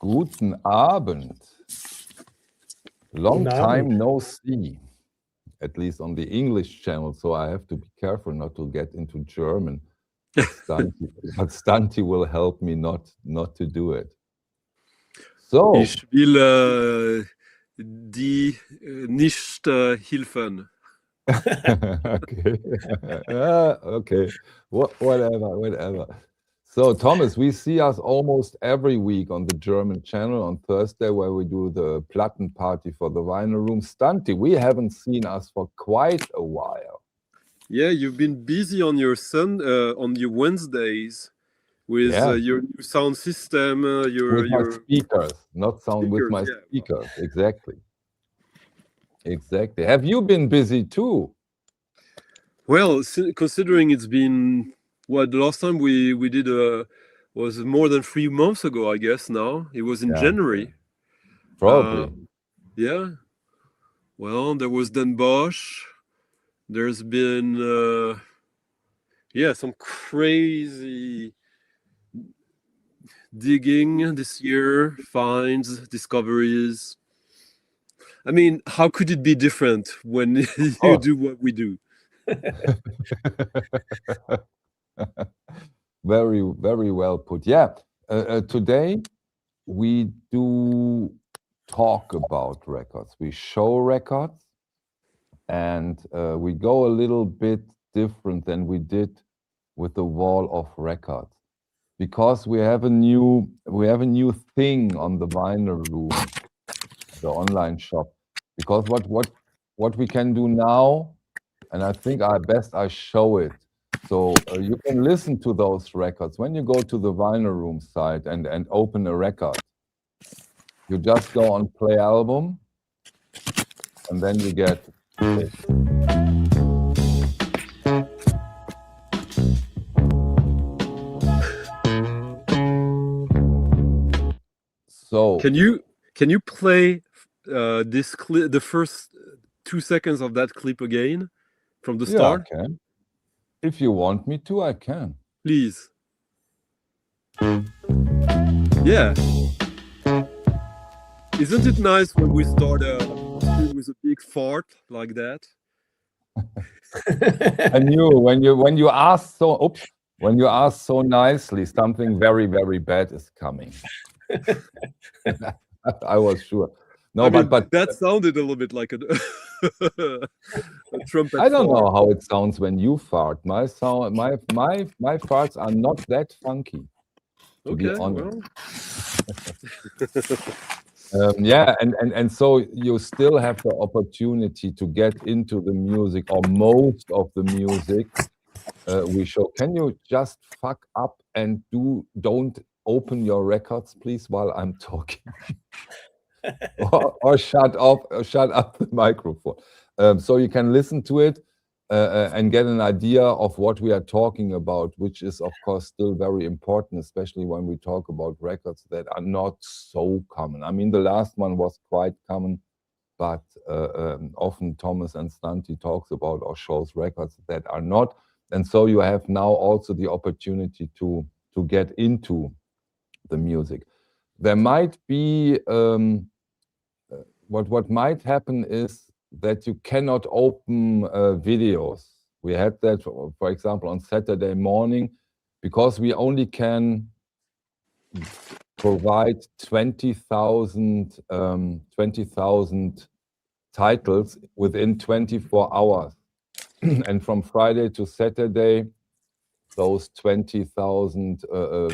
Guten Abend. Long Guten time Abend. no see, at least on the English channel, so I have to be careful not to get into German. But Stunty will help me not to do it. So, Ich will die nicht helfen. okay. Okay. Whatever. So, Thomas, we see us almost every week on the German channel on Thursday, where we do the Plattenparty for the Vinyl Room. Stunty, we haven't seen us for quite a while. Yeah, you've been busy on your Wednesdays with your new sound system. With my speakers, not sound, with my yeah. speakers. Exactly. Have you been busy too? Well, considering it's been the last time we did was more than 3 months ago, I guess. Now it was in January. Probably. Yeah. Well, there was Den Bosch. There's been some crazy digging this year, finds, discoveries. I mean, how could it be different when you do what we do? Very, very well put. Yeah. Today we do talk about records. We show records, and we go a little bit different than we did with the wall of records, because we have a new thing on the Vinyl Room, the online shop. Because what we can do now, and I think I show it. So you can listen to those records when you go to the Vinyl Room site and open a record. You just go on play album, and then you get this. So can you play this clip, the first 2 seconds of that clip again from the start? Yeah, I can. If you want me to, I can. Please. Yeah. Isn't it nice when we start with a big fart like that? I knew when you asked so nicely, something very, very bad is coming. I was sure. No, but that sounded a little bit like a trumpet. I don't know how it sounds when you fart. My farts are not that funky, to be honest. Well. Yeah, and so you still have the opportunity to get into the music, or most of the music we show. Can you just fuck up and don't open your records, please, while I'm talking? or shut up the microphone, so you can listen to it and get an idea of what we are talking about, which is of course still very important, especially when we talk about records that are not so common. I mean, the last one was quite common, but often Thomas and Stunty talks about or shows records that are not, and so you have now also the opportunity to get into the music. There might be what might happen is that you cannot open videos. We had that, for example, on Saturday morning, because we only can provide 20,000 titles within 24 hours. And from Friday to Saturday, those 20,000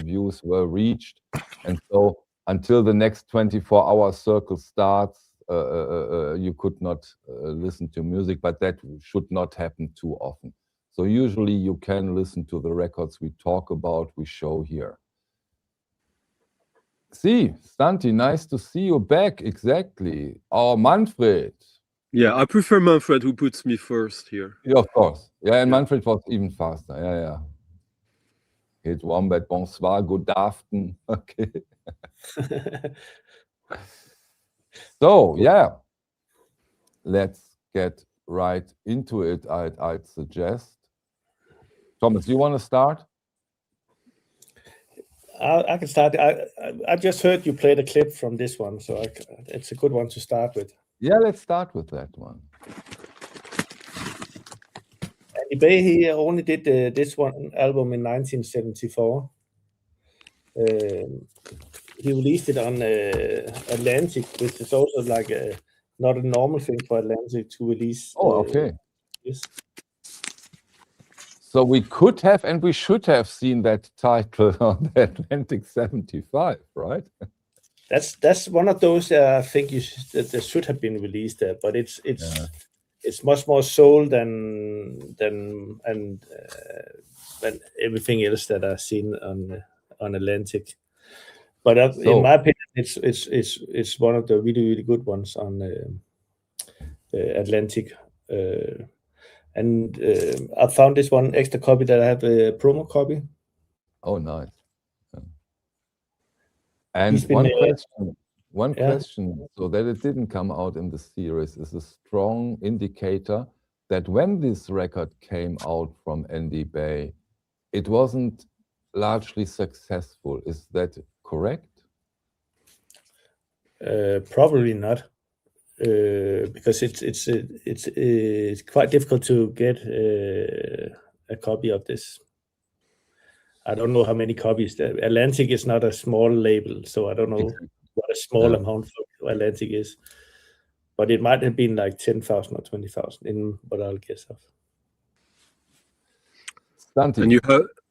views were reached. And so until the next 24-hour circle starts, you could not listen to music, but that should not happen too often. So usually you can listen to the records we talk about, we show here. See, Stunty, nice to see you back. Exactly. Oh, Manfred. Yeah, I prefer Manfred, who puts me first here. Yeah, of course. Yeah, and Manfred was even faster. Yeah. It's Wombat, bonsoir, good afternoon. Okay. So, yeah, let's get right into it, I'd suggest. Thomas, you want to start? I can start. I just heard you play the clip from this one, so it's a good one to start with. Yeah, let's start with that one. Andy Bay, he only did this one album in 1974. He released it on Atlantic, which is also like not a normal thing for Atlantic to release. Oh, okay. This. So we could have and we should have seen that title on the Atlantic 75, right? That's one of those I think that should have been released there, but it's much more soul than everything else that I've seen on Atlantic. But in my opinion, it's one of the really good ones on Atlantic. And I found this one extra copy that I have a promo copy. Oh, nice. And one question, so that it didn't come out in the series is a strong indicator that when this record came out from Andy Bay, it wasn't largely successful. Is that correct? Probably not, because it's quite difficult to get a copy of this. I don't know how many copies. Atlantic is not a small label, so I don't know what a small amount for Atlantic is. But it might have been like 10,000 or 20,000 in what I'll guess of. Stunty.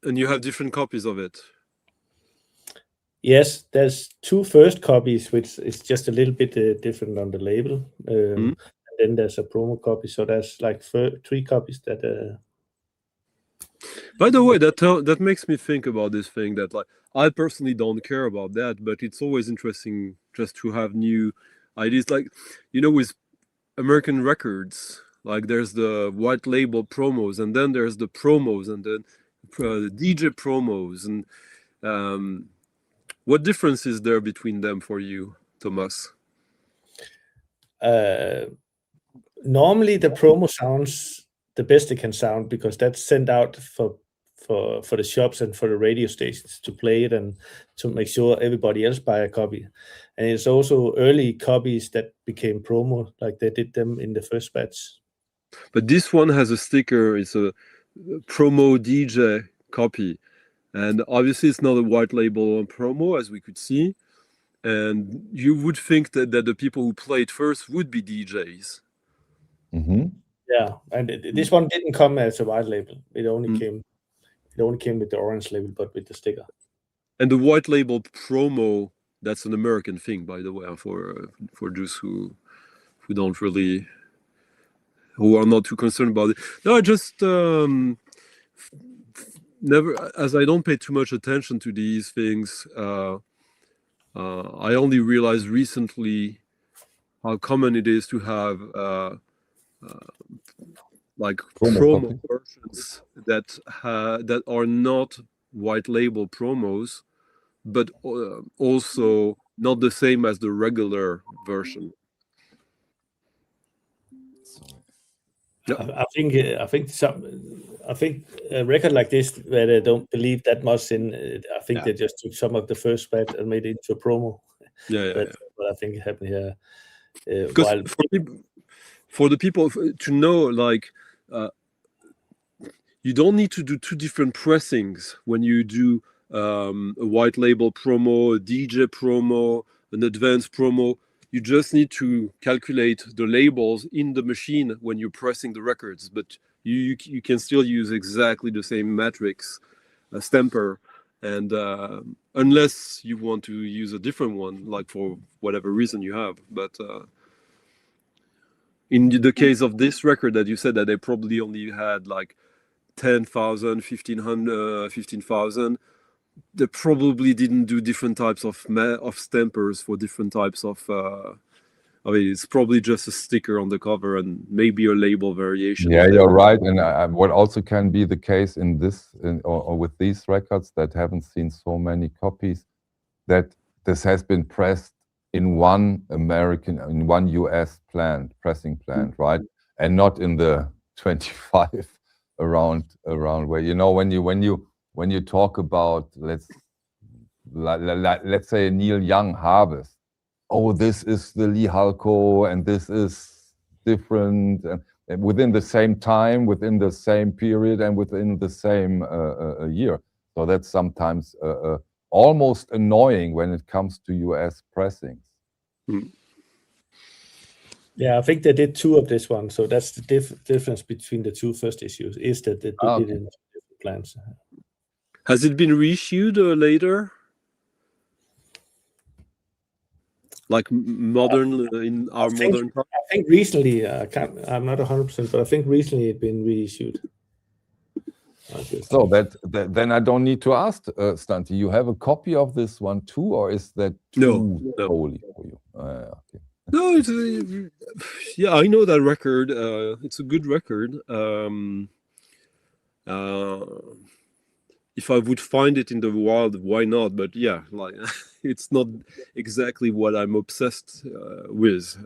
And you have different copies of it. Yes, there's 2 first copies, which is just a little bit different on the label. And then there's a promo copy, so there's like 3 copies that. By the way, that makes me think about this thing that, like, I personally don't care about that, but it's always interesting just to have new ideas. Like, with American records, like there's the white label promos, and then there's the promos, and then the DJ promos, and what difference is there between them for you, Thomas? Normally, the promo sounds the best it can sound because that's sent out for the shops and for the radio stations to play it and to make sure everybody else buy a copy. And it's also early copies that became promo, like they did them in the first batch. But this one has a sticker. It's a promo DJ copy. And obviously, it's not a white label promo, as we could see. And you would think that the people who played first would be DJs. Mm-hmm. Yeah, and this one didn't come as a white label. It only came. It only came with the orange label, but with the sticker. And the white label promo, that's an American thing, by the way, for those who don't really, who are not too concerned about it. No, I just never, as I don't pay too much attention to these things, I only realized recently how common it is to have like promo versions that are not white label promos, but also not the same as the regular version. I think a record like this where they don't believe that much in. I think they just took some of the first batch and made it into a promo. But I think it happened here. Because for the people to know, like, you don't need to do 2 different pressings when you do a white label promo, a DJ promo, an advanced promo. You just need to calculate the labels in the machine when you're pressing the records, but you can still use exactly the same metrics, stamper, and unless you want to use a different one, like for whatever reason you have. But in the case of this record that you said that they probably only had like 10,000, 15,000, they probably didn't do different types of stampers for different types of. I mean, it's probably just a sticker on the cover and maybe a label variation. Yeah, you're right. And what also can be the case in this or with these records that haven't seen so many copies, that this has been pressed in one US pressing plant, right? And not in the 25 around where, when you talk about, let's let's say Neil Young Harvest. Oh, this is the Lee Halko, and this is different, and within the same time, within the same period, and within the same year. So that's sometimes almost annoying when it comes to US pressings. Yeah, I think they did 2 of this one. So that's the difference between the 2 first issues, is that they did it in different plans. Has it been reissued later? Like modern in our modern time? I think recently, I'm not 100%, but I think recently it's been reissued. So then I don't need to ask, Stunty, you have a copy of this one too, or is that too holy for you? Okay. No, it's yeah, I know that record. It's a good record. If I would find it in the wild, why not? But yeah, like it's not exactly what I'm obsessed with.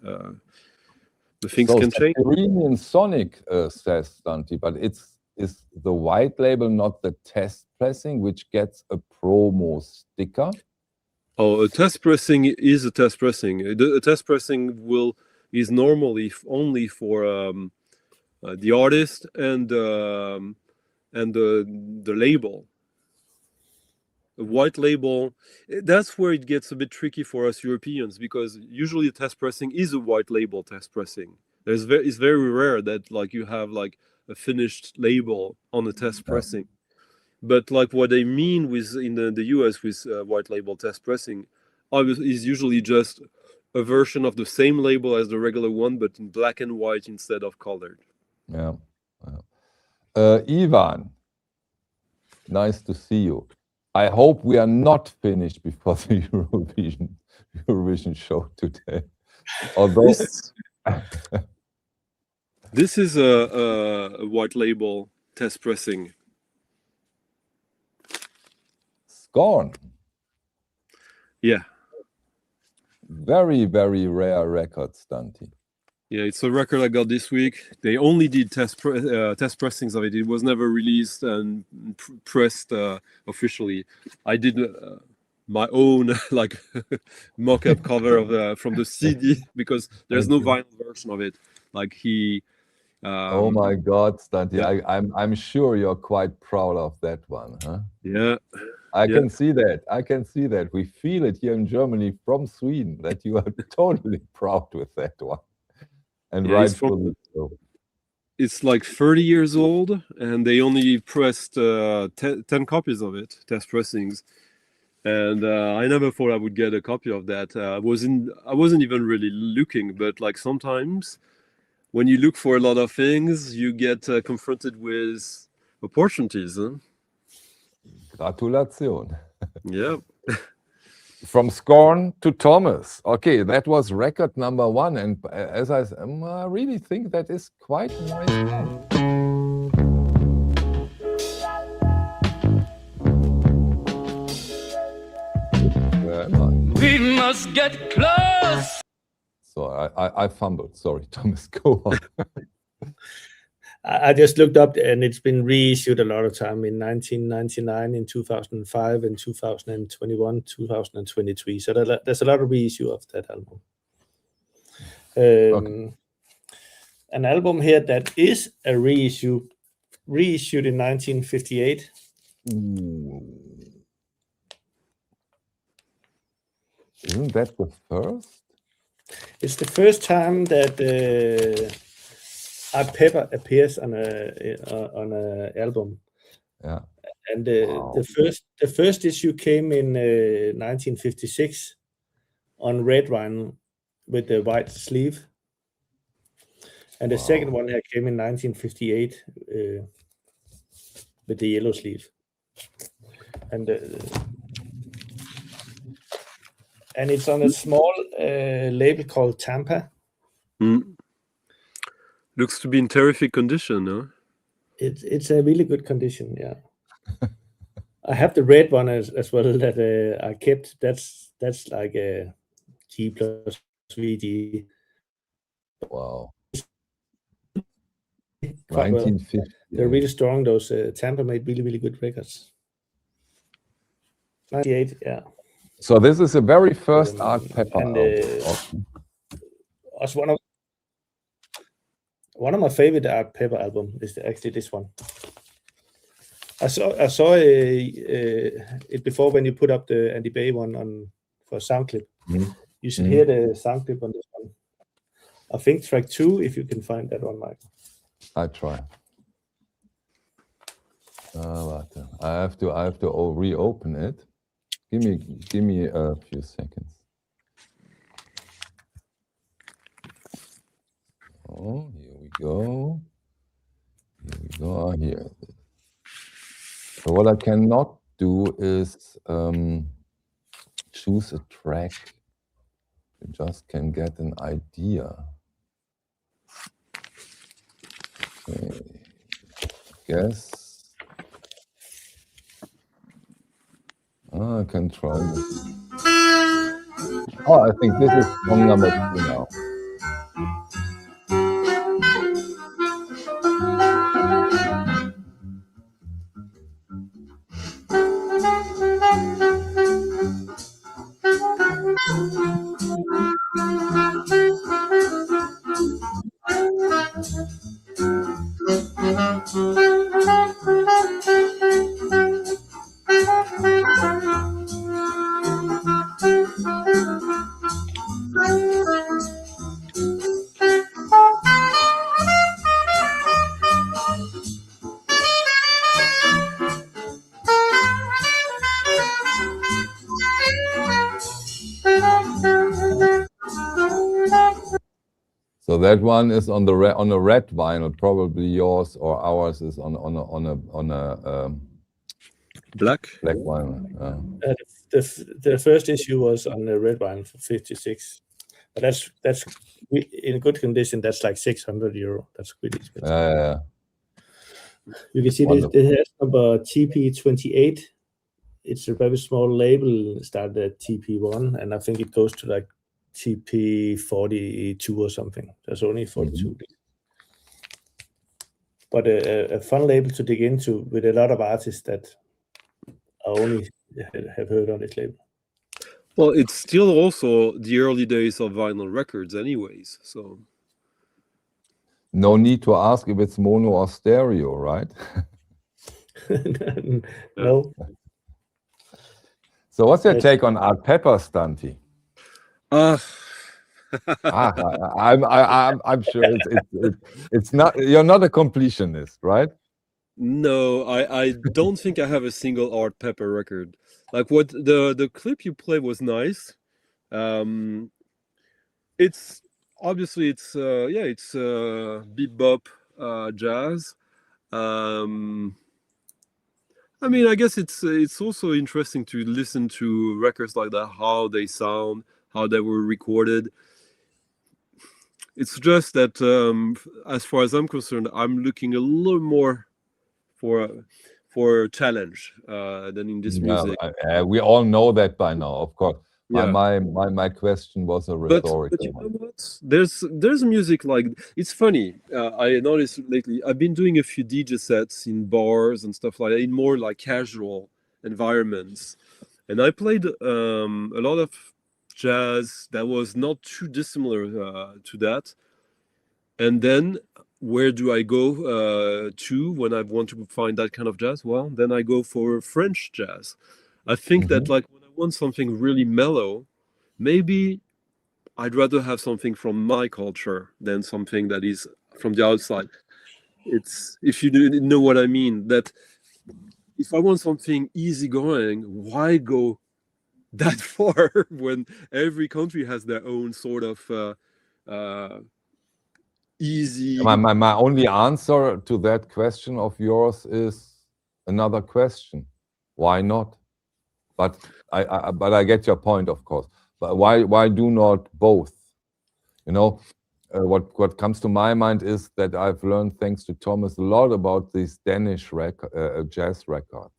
The things can change. Iranian Sonic says Stunty, but is the white label not the test pressing, which gets a promo sticker? Oh, a test pressing is a test pressing. A test pressing is normally only for the artist and the label. A white label, that's where it gets a bit tricky for us Europeans, because usually a test pressing is a white label test pressing. It's very rare that like you have like a finished label on a test pressing. But like what I mean with in the US with white label test pressing is usually just a version of the same label as the regular one, but in black and white instead of colored. Yeah. Ivan, nice to see you. I hope we are not finished before the Eurovision show today. Although this is a white label test pressing. Scorn. Yeah. Very, very rare record, Stunty. Yeah, it's a record I got this week. They only did test pressings of it. It was never released and pressed officially. I did my own like mock-up cover from the CD because there's no vinyl version of it. Like he. Oh my God, Stunty! Yeah. I'm sure you're quite proud of that one, huh? Yeah. I can see that. I can see that. We feel it here in Germany from Sweden that you are totally proud with that one. And rightfully so. It's like 30 years old, and they only pressed 10 copies of it, test pressings. And I never thought I would get a copy of that. I wasn't even really looking, but like sometimes when you look for a lot of things, you get confronted with opportunities. Huh? Gratulation. Yeah. From Scorn to Thomas. Okay, that was record number 1. And as I really think that is quite nice. We must get close. So I fumbled. Sorry, Thomas, go on. I just looked up, and it's been reissued a lot of time in 1999, in 2005, in 2021, 2023. So there's a lot of reissue of that album. Okay. An album here that is a reissued in 1958. Isn't that the first? It's the first time that Art Pepper appears on a album. Yeah. And the first issue came in 1956 on red vinyl with the white sleeve, and the second one here came in 1958 with the yellow sleeve, and it's on a small label called Tampa. Looks to be in terrific condition, huh? It's a really good condition, yeah. I have the red one as well that I kept. That's like a G plus VD. Wow. Quite 1950. well. They're really strong. Those Tampa made really, really good records. 98, yeah. So this is the very first Art Pepper and, album. was one of my favorite Art Pepper album is actually this one. I saw it before when you put up the Andy Bay one on for sound clip. You should hear the sound clip on this one. I think track 2, if you can find that one, Michael. I try. I have to reopen it. Give me a few seconds. Oh, here we go. Here we go. Here. So what I cannot do is choose a track. You just can get an idea. Okay. Guess. I can try this. Oh, I think this is song number 2 now. So that one is on a red vinyl. Probably yours or ours is on a Black vinyl. The first issue was on the red vinyl for 56, but that's in good condition. That's like €600. That's really expensive. Yeah. You can see this has number TP28. It's a very small label. Started at TP1, and I think it goes to like TP42 or something. There's only 42. But a fun label to dig into with a lot of artists that I only have heard on this label. Well, it's still also the early days of vinyl records anyways, so. No need to ask if it's mono or stereo, right? No. So what's your take on Art Pepper, Stunty? I'm sure it's not. You're not a completionist, right? No, I don't think I have a single Art Pepper record. Like what the clip you played was nice. It's obviously it's bebop jazz. I mean, I guess it's also interesting to listen to records like that, how they sound, how they were recorded. It's just that, as far as I'm concerned, I'm looking a little more for a challenge than in this music. We all know that by now, of course. Yeah. My question was a rhetorical but you know what? There's music like, it's funny. I noticed lately I've been doing a few DJ sets in bars and stuff like that, in more like casual environments, and I played a lot of jazz that was not too dissimilar to that. And then where do I go to when I want to find that kind of jazz? Well, then I go for French jazz. I think that like when I want something really mellow, maybe I'd rather have something from my culture than something that is from the outside. It's, if you know what I mean, that if I want something easygoing, why go that far when every country has their own sort of easy. My only answer to that question of yours is another question. Why not? But I get your point, of course. But why do not both? You know, what comes to my mind is that I've learned, thanks to Thomas, a lot about these Danish jazz records.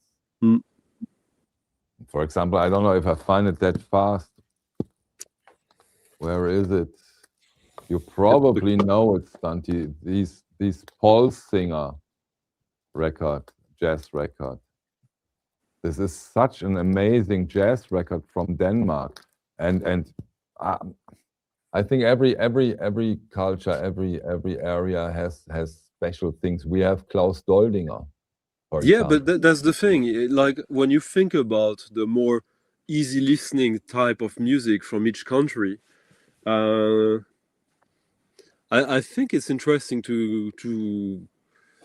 Mm. For example, I don't know if I find it that fast. Where is it? You probably know it, Stunty. These Paul Singer record, jazz record. This is such an amazing jazz record from Denmark, and I think every culture, every area has special things. We have Klaus Doldinger, for Yeah, example. but that's the thing. Like when you think about the more easy listening type of music from each country, I think it's interesting to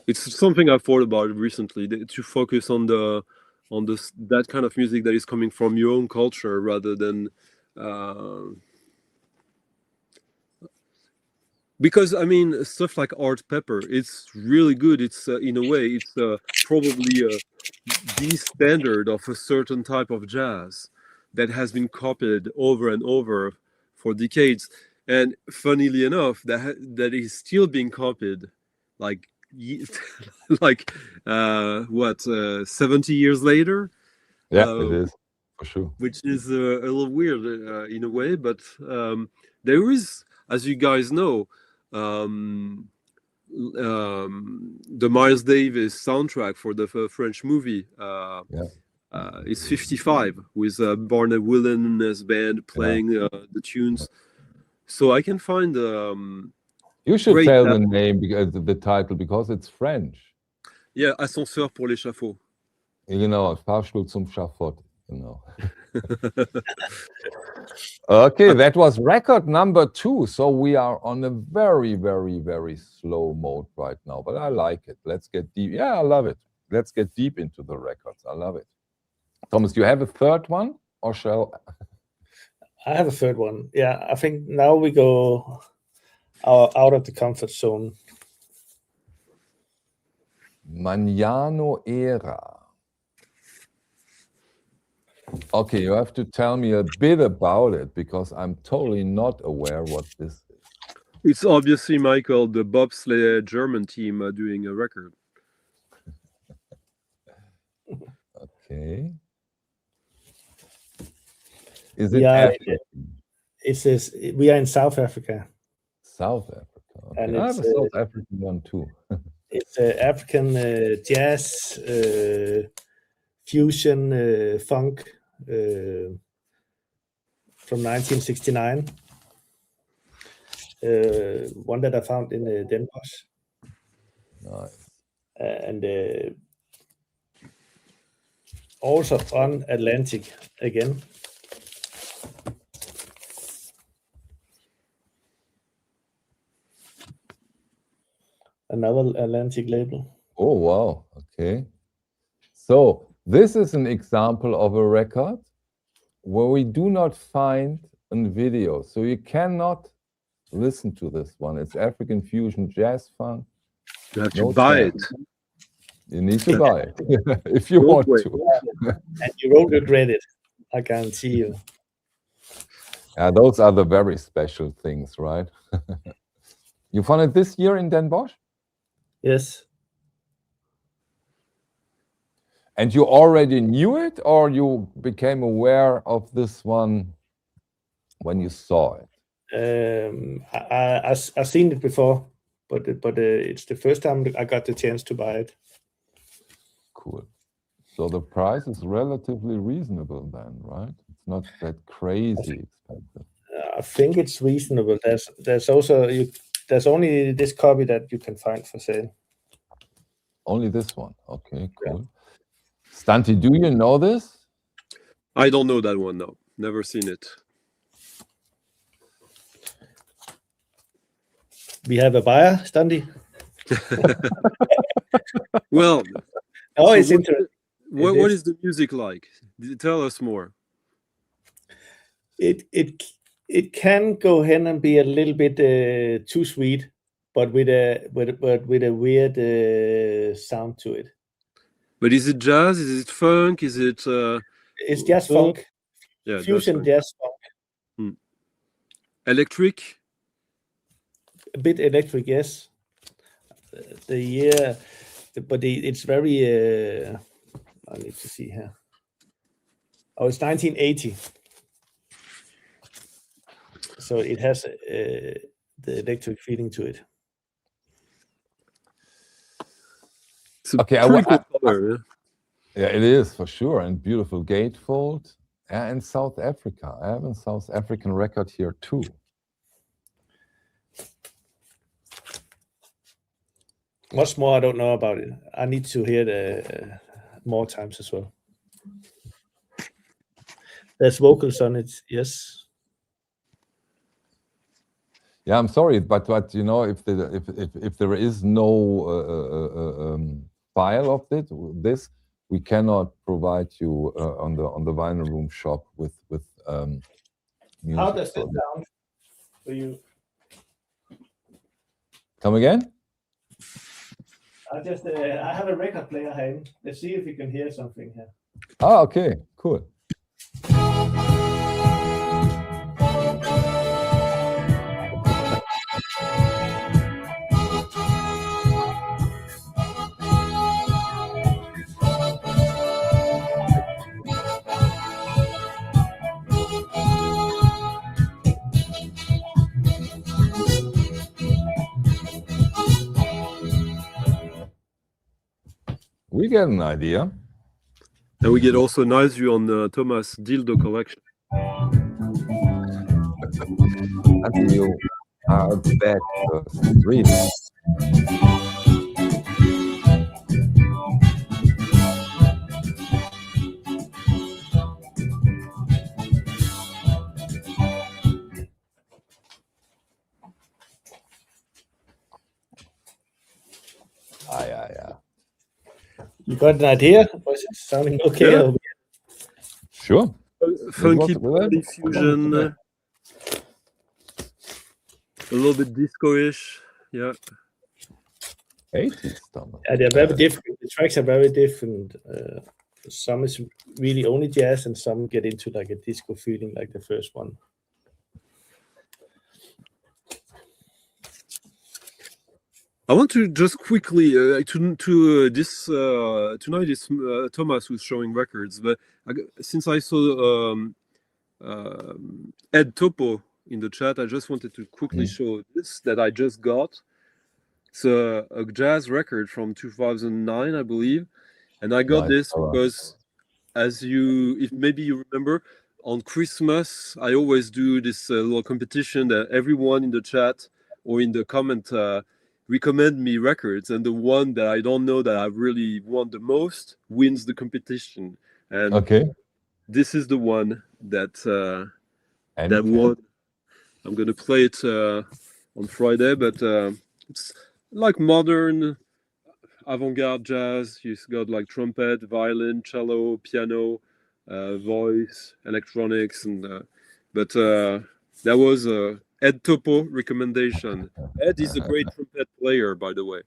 it's something I've thought about recently, to focus on that kind of music that is coming from your own culture rather than because I mean stuff like Art Pepper, it's really good. It's in a way it's probably the standard of a certain type of jazz that has been copied over and over for decades, and funnily enough that is still being copied like like 70 years later. Yeah, it is for sure. Which is a little weird in a way, but there is, as you guys know, the Miles Davis soundtrack for the French movie is 55 with Barney Willen's band playing the tunes. So I can find you should tell the name, because the title, because it's French. Yeah, Ascenseur pour l'échafaud. You know, Fahrstuhl zum Schafott, you know. Okay, that was record number 2. So we are on a very, very, very slow mode right now, but I like it. Let's get deep. Yeah, I love it. Let's get deep into the records. I love it. Thomas, do you have a third one, or shall I have a third one? Yeah, I think now we go out of the comfort zone. Magnano Era. Okay, you have to tell me a bit about it, because I'm totally not aware what this is. It's obviously, Michael, the bobsleigh German team doing a record. Okay. Is it African? It says we are in South Africa. South Africa. Okay. And I have a South African one too. It's African jazz, fusion, funk from 1969. One that I found in Den Bosch. Nice. And also on Atlantic again. Another Atlantic label. Oh, wow. Okay. So this is an example of a record where we do not find a video. So you cannot listen to this one. It's African fusion jazz funk. You have to buy it. You need to buy it if you want to. And you won't regret it. I guarantee you. Yeah, those are the very special things, right? You found it this year in Den Bosch? Yes. And you already knew it, or you became aware of this one when you saw it? I've seen it before, but it's the first time I got the chance to buy it. Cool. So the price is relatively reasonable then, right? It's not that crazy expensive. I think it's reasonable. There's also there's only this copy that you can find for sale. Only this one. Okay, cool. Yeah. Stunty, do you know this? I don't know that one, no. Never seen it. We have a buyer, Stunty. Well, so it's interesting. What is the music like? Tell us more. It can go ahead and be a little bit too sweet, but with a weird sound to it. But is it jazz? Is it funk? Is it? It's jazz funk. Yeah, fusion jazz funk. Electric. A bit electric, yes. It's very. I need to see here. Oh, it's 1980. So it has the electric feeling to it. Okay, cool color, yeah. Yeah, it is for sure, and beautiful gatefold. Yeah, in South Africa, I have a South African record here too. Much more I don't know about it. I need to hear the more times as well. There's vocals on it, yes. Yeah, I'm sorry, but you know, if there is no file of this, we cannot provide you on the vinyl room shop with music. How does it sound for you? Come again? I have a record player here. Let's see if we can hear something here. Ah, okay, cool. We get an idea. And we get also a nice view on Thomas' dildo collection. Until you are back first, really. Yeah. You got an idea? Was it sounding okay? Yeah. Sure. Funky It was- party fusion, a little bit disco-ish. Yeah. 80s Thomas. Yeah, they're very different. The tracks are very different. Some is really only jazz, and some get into like a disco feeling, like the first one. I want to just quickly tonight is Thomas who's showing records, but since I saw Ed Topo in the chat, I just wanted to quickly show this that I just got. It's a jazz record from 2009, I believe, and I got this because, if maybe you remember, on Christmas I always do this little competition that everyone in the chat or in the comment recommend me records, and the one that I don't know that I really want the most wins the competition. And this is the one that that won. I'm gonna play it on Friday, but it's like modern avant-garde jazz. You've got like trumpet, violin, cello, piano, voice, electronics, and but that was Ed Topo recommendation. Ed is a great trumpet player, by the way,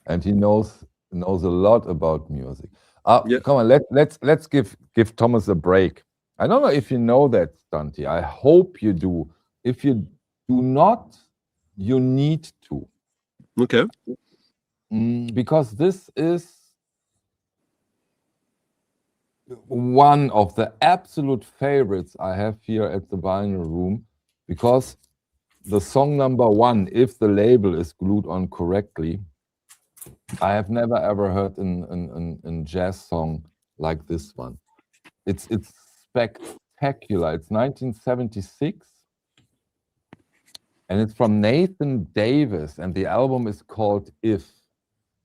and he knows a lot about music. Come on, let's give Thomas a break. I don't know if you know that, Stunty. I hope you do. If you do not, you need to. Okay. Because this is one of the absolute favorites I have here at the vinyl room, because the song number 1, if the label is glued on correctly, I have never ever heard a jazz song like this one. It's spectacular. It's 1976, and it's from Nathan Davis, and the album is called If.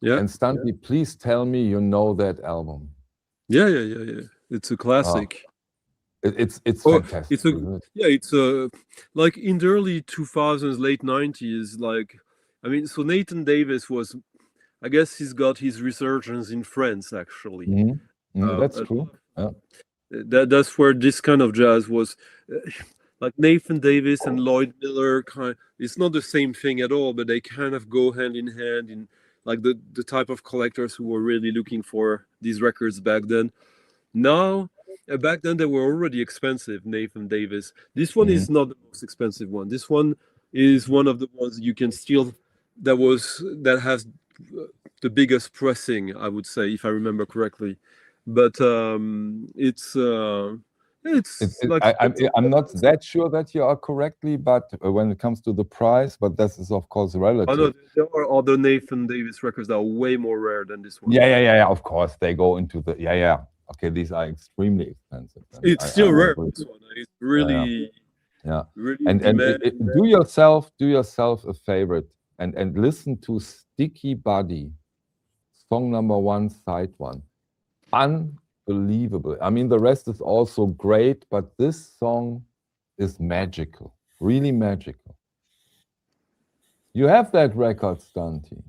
Yeah. And Stunty, please tell me you know that album. Yeah. It's a classic. It's fantastic. It's like in the early 2000s, late 90s. Like, I mean, so Nathan Davis was, I guess he's got his resurgence in France, actually. That's true. Yeah. That's where this kind of jazz was. Like Nathan Davis and Lloyd Miller, it's not the same thing at all, but they kind of go hand in hand in like the type of collectors who were really looking for these records back then. Now, back then they were already expensive, Nathan Davis. This one is not the most expensive one. This one is one of the ones you can still, that has the biggest pressing, I would say, if I remember correctly. But it's I'm not that sure that you are correctly, but when it comes to the price, but this is of course relative. I know there are other Nathan Davis records that are way more rare than this one. Yeah. Of course, they go into the Okay, these are extremely expensive. It's still rare. This one. It's really, really. And do yourself a favorite and listen to Sticky Buddy, song number 1, side 1. Unbelievable. I mean, the rest is also great, but this song is magical, really magical. You have that record, Stunty?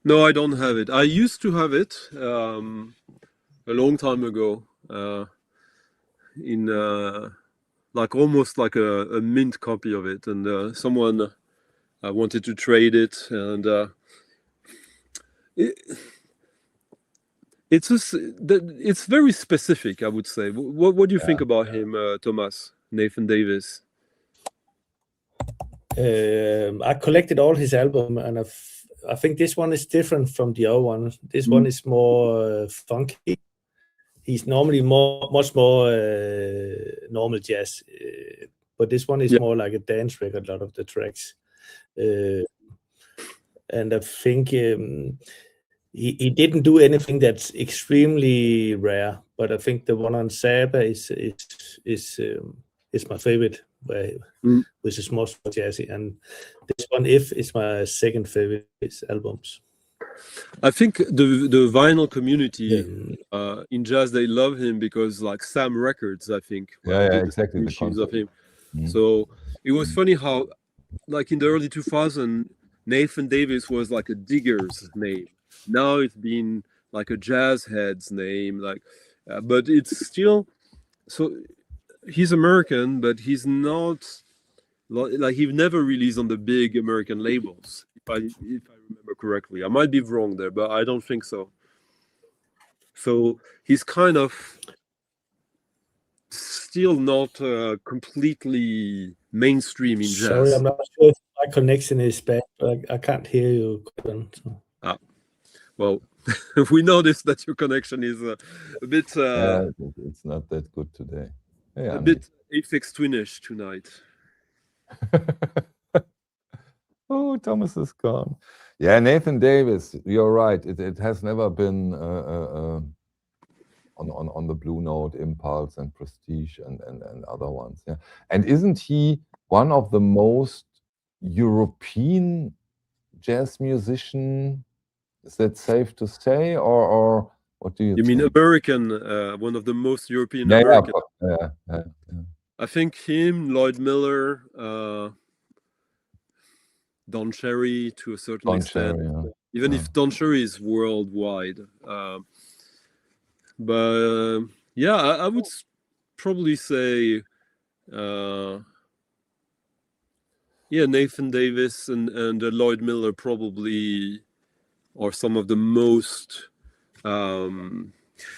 No, I don't have it. I used to have it a long time ago, in like almost like a mint copy of it, and someone wanted to trade it, and it's very specific, I would say. What do you think about him, Thomas? Nathan Davis? I collected all his albums, and I think this one is different from the other one. This one is more funky. He's normally much more normal jazz, but this one is more like a dance record, a lot of the tracks. And I think he didn't do anything that's extremely rare, but I think the one on Saba is my favorite, which is more jazzy, and this one is my second favorite albums. I think the vinyl community in jazz, they love him because like Sam Records, I think, exactly, the issues of him. So it was funny how, like in the early 2000s, Nathan Davis was like a digger's name. Now it's been like a jazz head's name, like, but it's still so. He's American, but he's not like he never released on the big American labels. If I remember correctly, I might be wrong there, but I don't think so. So he's kind of still not completely mainstream in jazz. Sorry, I'm not sure if my connection is bad, but I can't hear you. So. Well, we noticed that your connection is a bit. It's not that good today. A bit Aphex Twinish tonight. Oh, Thomas is gone. Yeah, Nathan Davis, you're right. It has never been on the Blue Note, Impulse, and Prestige, and other ones. Yeah, and isn't he one of the most European jazz musician? Is that safe to say, or what do you? You mean American? One of the most European American. Yeah. I think him, Lloyd Miller, Don Cherry to a certain extent. Even if Don Cherry is worldwide, but yeah, I would probably say, Nathan Davis and Lloyd Miller probably are some of the most.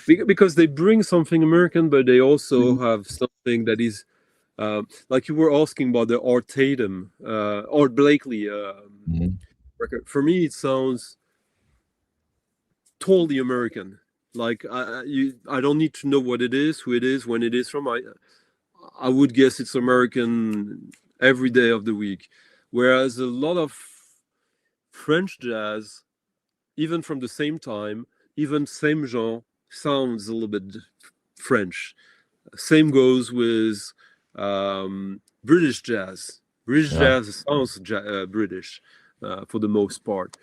Because they bring something American, but they also have something that is like you were asking about the Art Tatum, Art Blakely record. For me, it sounds totally American. Like I don't need to know what it is, who it is, when it is from. I would guess it's American every day of the week. Whereas a lot of French jazz, even from the same time, even same genre, sounds a little bit French. Same goes with British jazz. British jazz sounds British for the most part,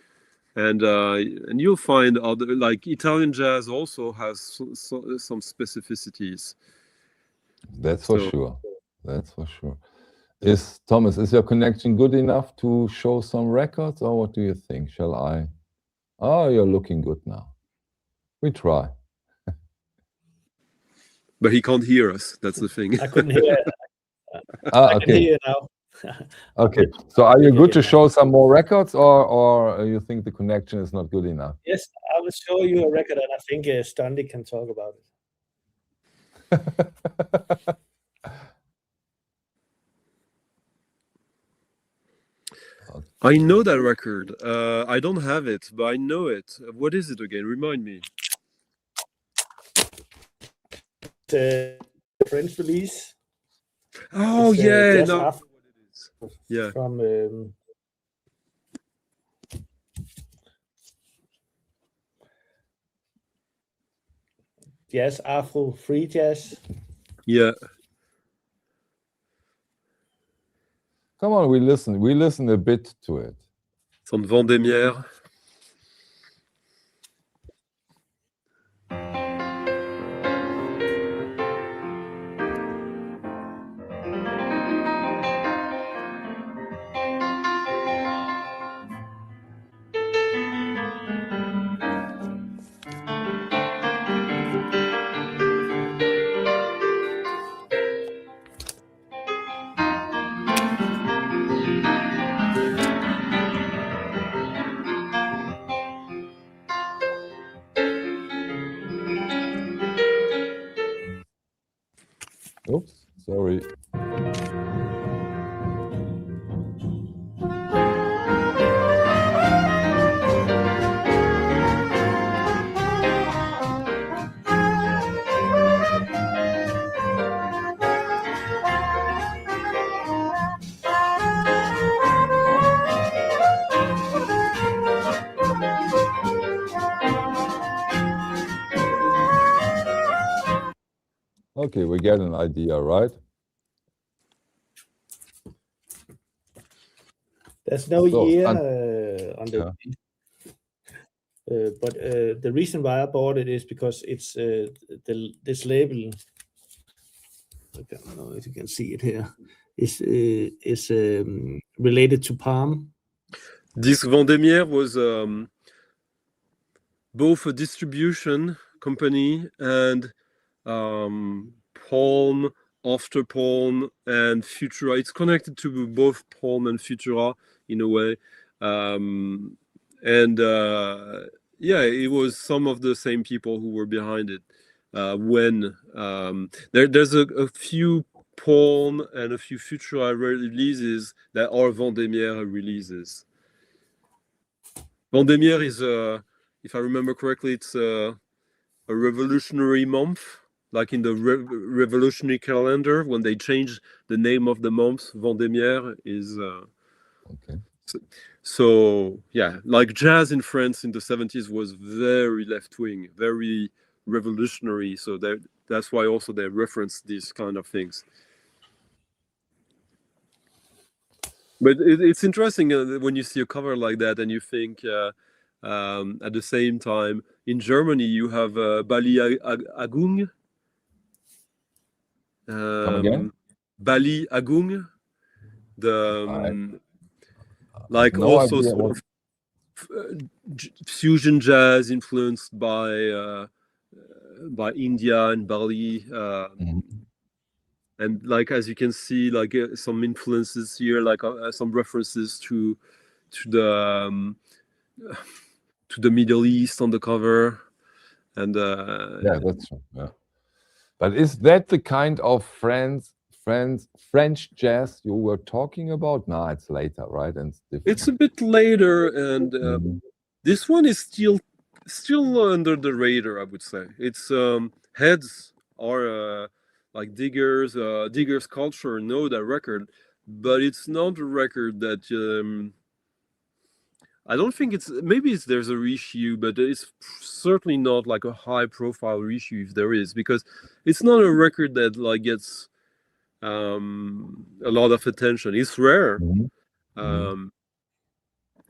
and you'll find other, like Italian jazz also has some specificities. That's for sure. That's for sure. Thomas, is your connection good enough to show some records, or what do you think? Shall I? Oh, you're looking good now. We try. But he can't hear us. That's the thing. I couldn't hear it. Okay. I can hear you now. Okay. So are you good to show some more records, or you think the connection is not good enough? Yes, I will show you a record, and I think Stunty can talk about it. I know that record. I don't have it, but I know it. What is it again? Remind me. French release. Oh It's, yeah, Jazz no, I know Afro what it is. Yeah. from Jazz Afro Free Jazz. Yeah. Come on, we listen a bit to it. Son Vendémiaire. Oops, sorry. Okay, we get an idea, right? There's no So, year Stunt- on the Yeah. but the reason why I bought it is because it's this label. I don't know if you can see it here. Is related to palm. This Vendémiaire was both a distribution company and Palm, After Palm, and Futura. It's connected to both Palm and Futura in a way. Yeah, it was some of the same people who were behind it. When there's a few Palm and a few Futura releases that are Vendémiaire releases. Vendémiaire is, if I remember correctly, it's a revolutionary month, like in the revolutionary calendar, when they change the name of the month. Vendémiaire is Okay. so yeah, like jazz in France in the 70s was very left-wing, very revolutionary, so that's why also they reference these kind of things. But it's interesting when you see a cover like that and you think at the same time in Germany you have Bali Agung. Come again? Bali Agung, the like no also idea sort of fusion jazz influenced by India and Bali. And like as you can see, like some influences here, like some references to the Middle East on the cover, and Yeah, that's true. Yeah. But is that the kind of French jazz you were talking about? No, it's later, right? And it's a bit later, and this one is still under the radar, I would say. It's heads are like diggers culture know that record, but it's not a record that I don't think there's a reissue, but it's certainly not like a high profile reissue if there is, because it's not a record that like gets a lot of attention. It's rare. And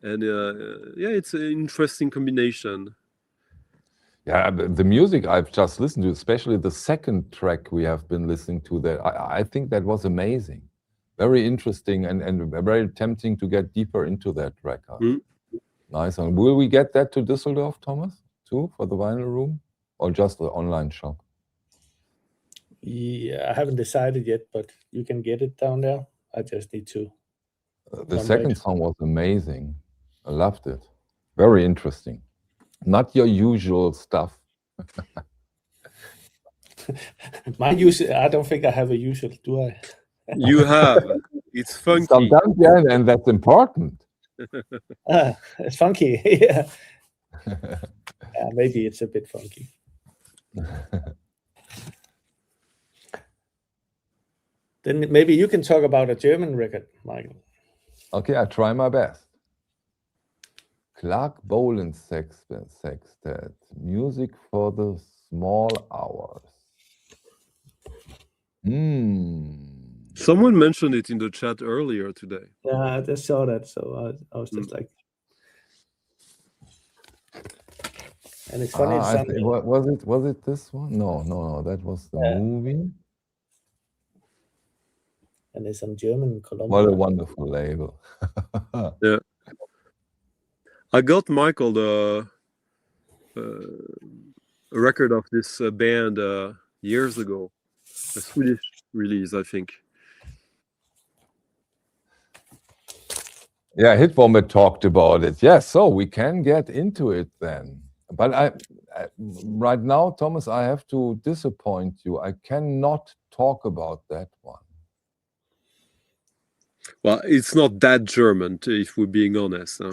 yeah, it's an interesting combination. Yeah, the music I've just listened to, especially the second track we have been listening to, that I think that was amazing, very interesting, and very tempting to get deeper into that record. Nice. And will we get that to Düsseldorf, Thomas, too, for the vinyl room, or just the online shop? Yeah, I haven't decided yet, but you can get it down there. I just need to. The second song was amazing. I loved it. Very interesting. Not your usual stuff. I don't think I have a usual, do I? You have. It's funky. Sometimes, yeah, and that's important. It's funky. Yeah. Yeah, maybe it's a bit funky. Then maybe you can talk about a German record, Michael. Okay, I try my best. Clarke Boland Sextet, music for the small hours. Someone mentioned it in the chat earlier today. Yeah, I just saw that, so I was just like, and it's funny. Was it this one? No, that was the movie. And it's on German Columbia. What a wonderful label. Yeah. I got Michael a record of this band years ago, a Swedish release, I think. Yeah, Hitvomit talked about it. Yes, so we can get into it then. But I right now, Thomas, I have to disappoint you. I cannot talk about that one. Well, it's not that German, if we're being honest. I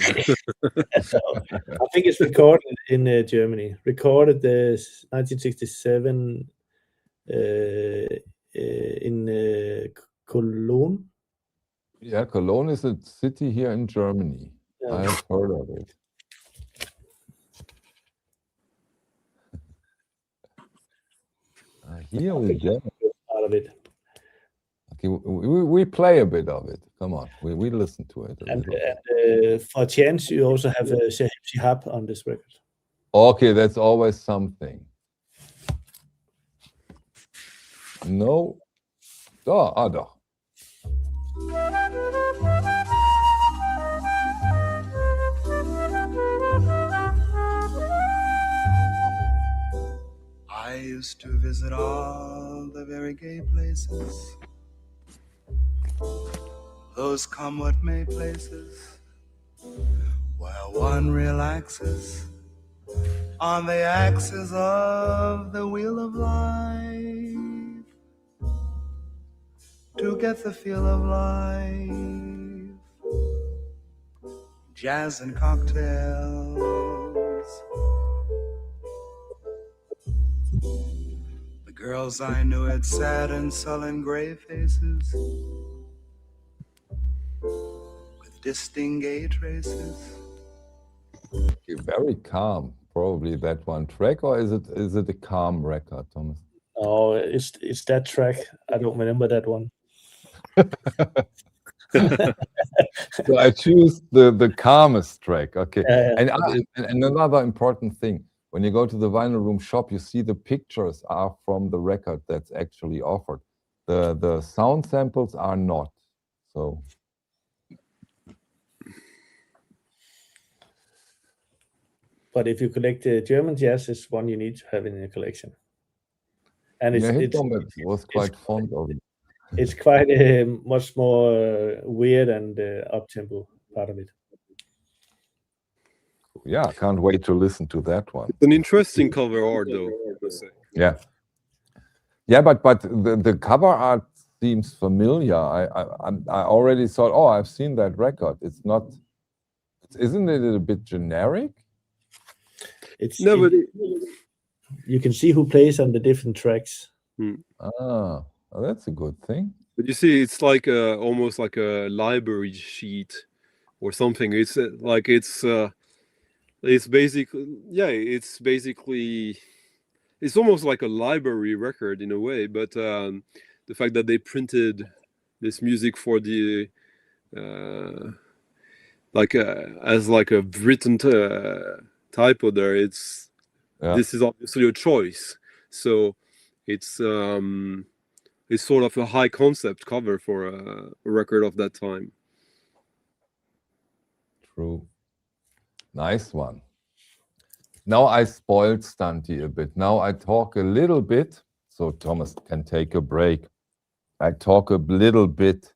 think it's recorded in Germany. Recorded 1967 in Cologne. Yeah, Cologne is a city here in Germany. Yeah. I have heard of it. Here we go. Part of it. Okay, we play a bit of it. Come on, we listen to it. And for chance, you also have a Hip on this record. Okay, that's always something. No. Doch. I used to visit all the very gay places, those come what may places, where one relaxes on the axis of the wheel of life, to get the feel of life, jazz and cocktails. The girls I knew had sad and sullen gray faces with distinct gay traces. Okay, very calm, probably that one track, or is it a calm record, Thomas? Oh, it's that track. I don't remember that one. So I choose the calmest track. Okay, Yeah. and another important thing. When you go to the vinyl room shop, you see the pictures are from the record that's actually offered. The sound samples are not. So. But if you collect German jazz, it's one you need to have in your collection. And It was quite fond of it. It's quite much more weird and up-tempo part of it. Yeah, I can't wait to listen to that one. It's an interesting cover art, though, I must say. Yeah, but the cover art seems familiar. I already thought, oh, I've seen that record. It's not. Isn't it a bit generic? You can see who plays on the different tracks. Ah, well, that's a good thing. But you see, it's like almost like a library sheet or something. It's it's basically it's almost like a library record in a way. But the fact that they printed this music for the as like a written typo there, this is obviously a choice. So it's sort of a high concept cover for a record of that time. True. Nice one. Now I spoiled Stunty a bit. Now I talk a little bit, so Thomas can take a break. I talk a little bit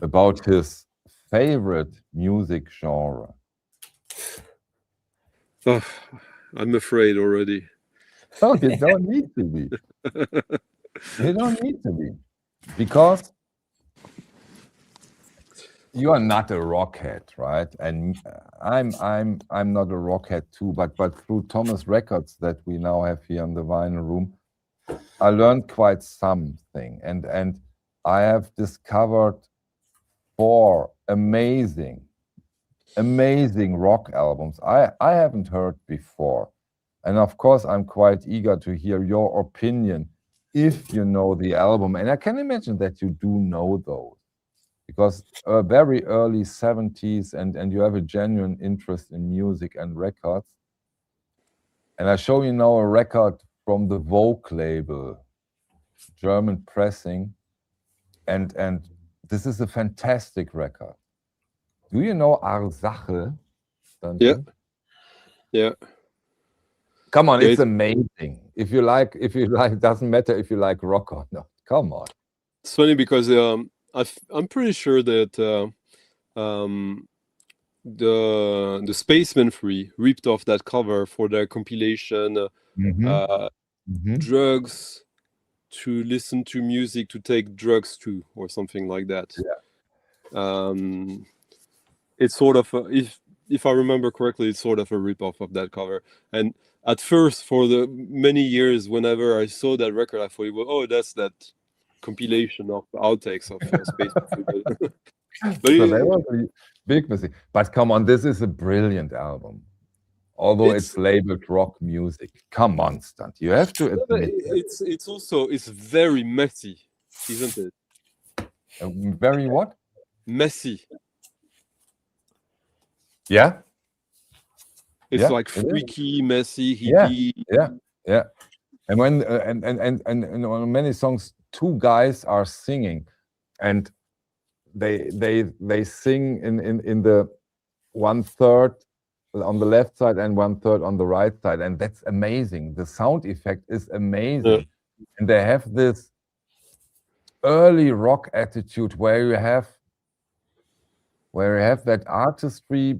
about his favorite music genre. Oh, I'm afraid already. No, you don't need to be. You don't need to be, because you are not a rockhead, right? And I'm not a rockhead too. But through Thomas records that we now have here in the vinyl room, I learned quite something. And I have discovered 4 amazing rock albums I haven't heard before. And of course, I'm quite eager to hear your opinion if you know the album. And I can imagine that you do know those, because very early 70s, and you have a genuine interest in music and records. And I show you now a record from the Vogue label, German pressing. And this is a fantastic record. Do you know Arsache? Yeah. Yeah. Come on, Yeah, it's amazing. If you like, it doesn't matter if you like rock or not. Come on. It's funny because I'm pretty sure that the Spaceman 3 ripped off that cover for their compilation Drugs to Listen to Music to Take Drugs To, or something like that. Yeah. It's sort of if I remember correctly, it's sort of a rip-off of that cover. And at first, for the many years, whenever I saw that record, I thought, well, oh, that's that compilation of outtakes of Spaceman 3. But So that was a big mistake. But come on, this is a brilliant album. Although it's labeled rock music. Come on, Stunt. You have to admit it's very messy, isn't it? Very what? Messy. Yeah. It's like freaky, messy, hippie. Yeah. And when and on many songs, 2 guys are singing, and they sing in the 1/3 on the left side and 1/3 on the right side, and that's amazing. The sound effect is amazing, and they have this early rock attitude where you have that artistry,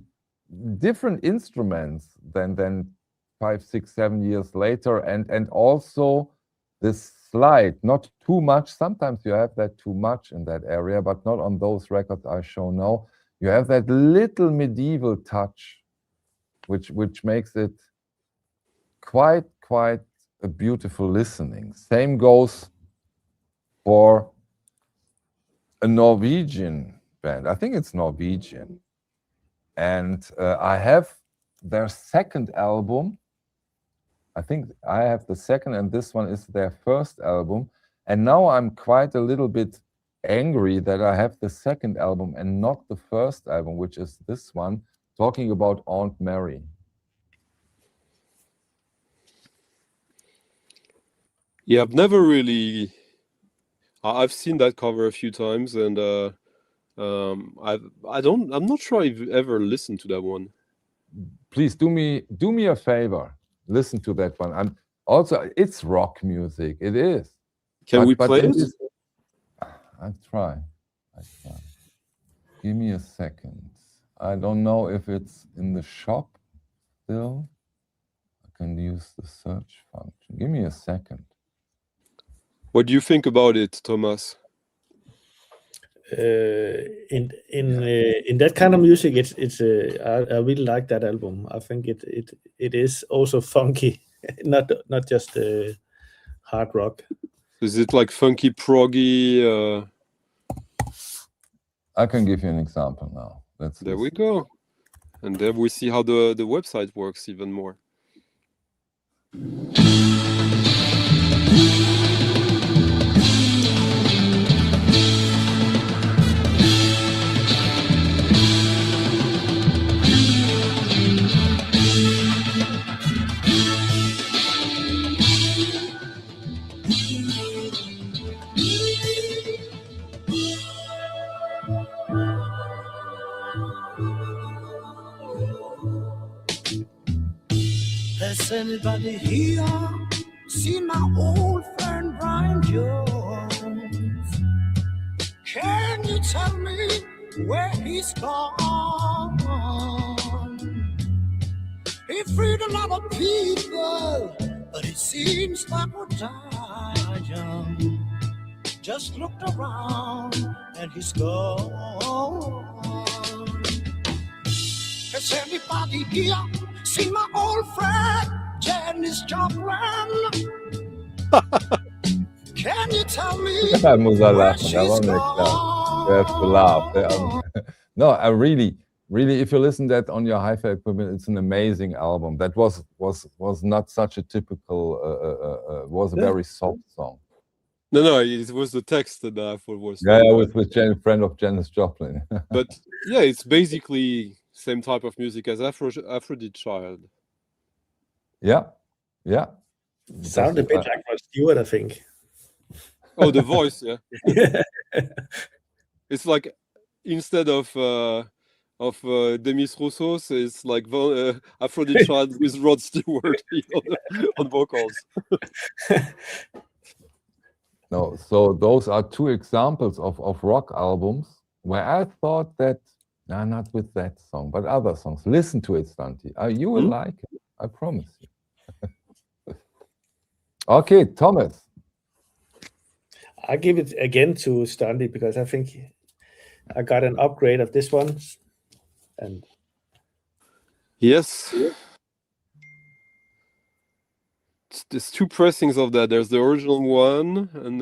different instruments than 5, 6, 7 years later, and also this slide, not too much. Sometimes you have that too much in that area, but not on those records I show now. You have that little medieval touch, which makes it quite a beautiful listening. Same goes for a Norwegian band. I think it's Norwegian. And I have their second album. I think I have the second, and this one is their first album. And now I'm quite a little bit angry that I have the second album and not the first album, which is this one, talking about Aunt Mary. Yeah, I've never really. I've seen that cover a few times, and I'm not sure I've ever listened to that one. Please do me a favor. Listen to that one. It's rock music. It is. Can we play it? I try. Give me a second. I don't know if it's in the shop still. I can use the search function. Give me a second. What do you think about it, Thomas? In that kind of music, I really like that album. I think it is also funky, not just hard rock. Is it like funky proggy? I can give you an example now. There we go, and there we see how the website works even more. Has anybody here seen my old friend Brian Jones? Can you tell me where he's gone? He freed a lot of people, but it seems like we'll die young. Just looked around and he's gone. Has anybody here seen my old friend Janis Joplin? Can you tell me I muss where lachen, she's aber nicht klar. You have to laugh. No, I really, if you listen that on your hi-fi equipment, it's an amazing album. That was not such a typical, was a very soft song. No, it was the text that I thought was. Yeah, with friend of Janis Joplin. But yeah, it's basically same type of music as Aphrodite Child. Yeah. Sound a bit like Rod Stewart, I think. Oh, the voice, yeah. It's like instead of Demis Roussos, it's like Aphrodite Child with Rod Stewart on vocals. No, so those are two examples of rock albums where I thought that, not with that song, but other songs. Listen to it, Stunty. You will like it, I promise you. Okay, Thomas. I give it again to Stunty because I think I got an upgrade of this one. And yes. There's two pressings of that. There's the original one and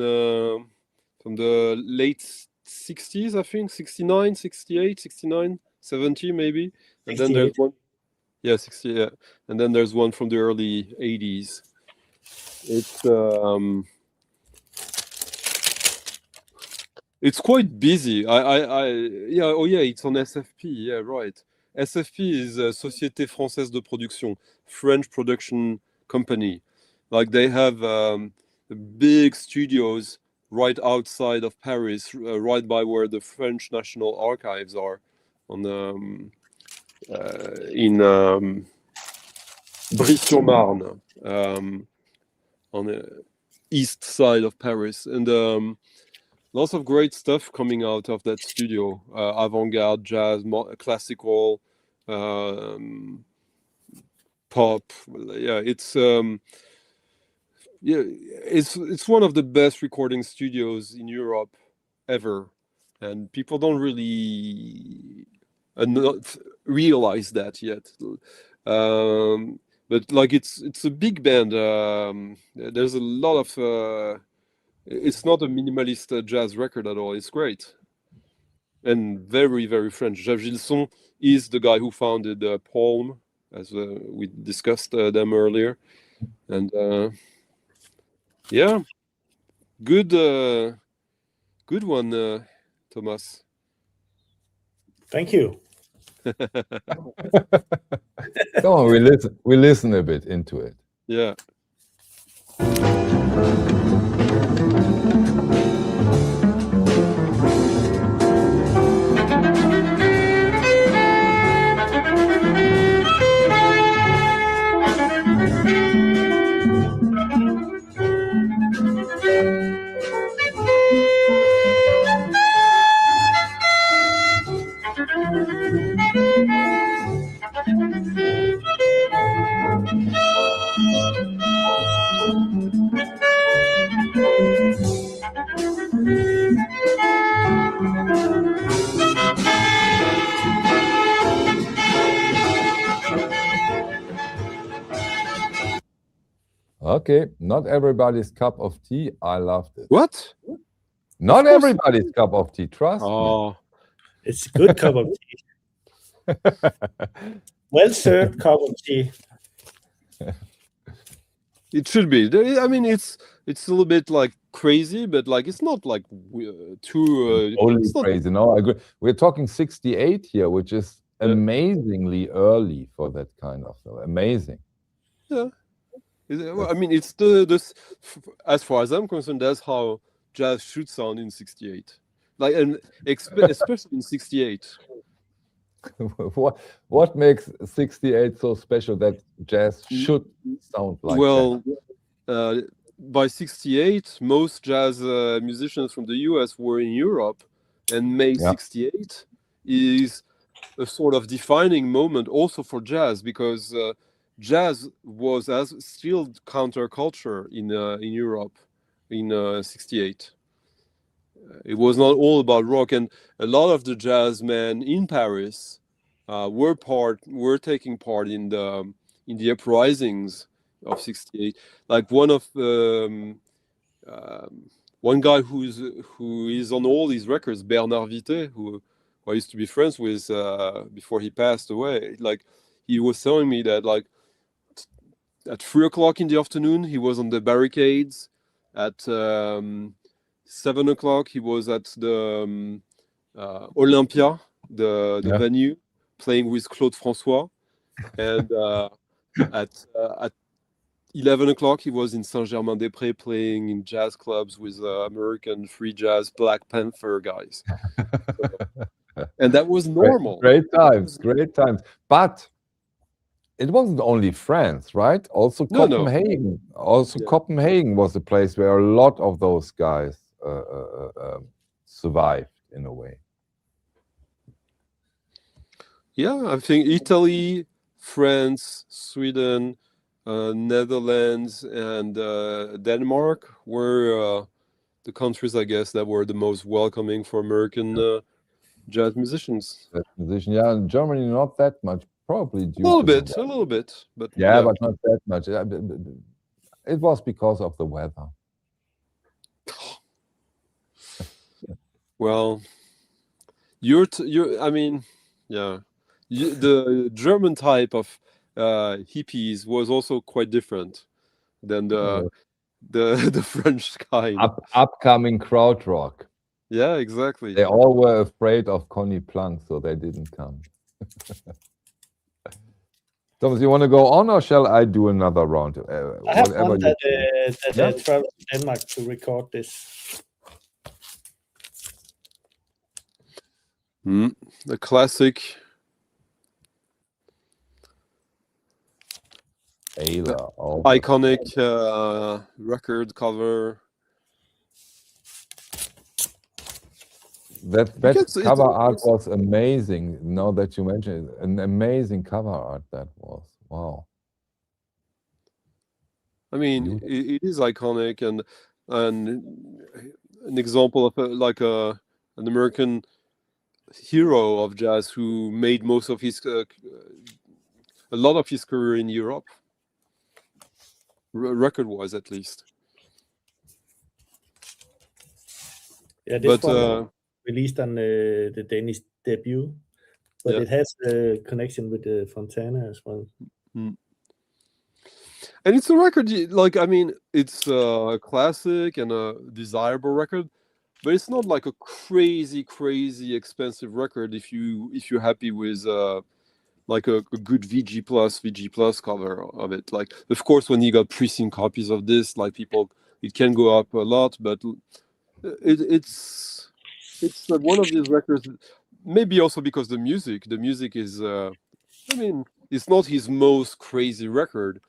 from the late 60s, I think, 69, 68, 69, 70 maybe. And then there's one. Yeah, 60, yeah. And then there's one from the early 80s. It's quite busy. It's on SFP. Yeah, right. SFP is Société Française de Production, French production company. Like they have big studios right outside of Paris, right by where the French National Archives are, in Brie-sur-Marne, on the east side of Paris, and lots of great stuff coming out of that studio: avant-garde, jazz, classical, pop. Yeah, it's one of the best recording studios in Europe ever, and people don't really not realize that yet. But like it's a big band. There's a lot of. It's not a minimalist jazz record at all. It's great, and very, very French. Jef Gilson is the guy who founded Palm, as we discussed them earlier, and yeah, good one, Thomas. Thank you. Come on, we listen a bit into it. Yeah. Okay, not everybody's cup of tea. I loved it. What? Not everybody's cup of tea, trust me. It's a good cup of tea. Well served cup of tea. It should be. I mean, it's a little bit like crazy, but like it's not like too. Only crazy. No, I agree. We're talking 68 here, which is amazingly early for that kind of stuff. Amazing. Yeah. I mean, it's this. As far as I'm concerned, that's how jazz should sound in 68. Like, and especially in 68. What makes 68 so special that jazz should sound like that? By 68, most jazz musicians from the US were in Europe, and May 68 is a sort of defining moment also for jazz, because jazz was still counterculture in Europe in 68. It was not all about rock, and a lot of the jazz men in Paris were taking part in the uprisings of 68. Like one of one guy who is on all these records, Bernard Vité, who I used to be friends with before he passed away. Like, he was telling me that like at 3 o'clock in the afternoon he was on the barricades. At 7 o'clock he was at the Olympia, the venue, playing with Claude François, and at 11 o'clock he was in Saint-Germain-des-Prés playing in jazz clubs with American free jazz Black Panther guys. And that was normal. Great times. But it wasn't only France, right? Also Copenhagen. No. Also, Copenhagen was a place where a lot of those guys survived in a way. Yeah, I think Italy, France, Sweden, Netherlands, and Denmark were the countries, I guess, that were the most welcoming for American jazz musicians. Yeah, in Germany, not that much. Probably due a little bit, but yeah, but not that much. It was because of the weather. Well, I mean, yeah, the German type of hippies was also quite different than the French kind. Upcoming krautrock. Yeah, exactly. They all were afraid of Conny Planck, so they didn't come. Thomas, you want to go on, or shall I do another round? I have one that traveled to Denmark to record this. The classic. Iconic record cover. That cover art was amazing. Now that you mention it, an amazing cover art that was. Wow. I mean, it is iconic, and an example of an American hero of jazz who made most of his a lot of his career in Europe, record-wise at least. Yeah, this one released on the Danish debut, but it has a connection with the Fontana as well. And it's a record, like, I mean, it's a classic and a desirable record, but it's not like a crazy expensive record if you're happy with like a good VG plus cover of it. Like, of course, when you got pressing copies of this, like, people, it can go up a lot, but it's one of these records. Maybe also because the music is, I mean, it's not his most crazy record,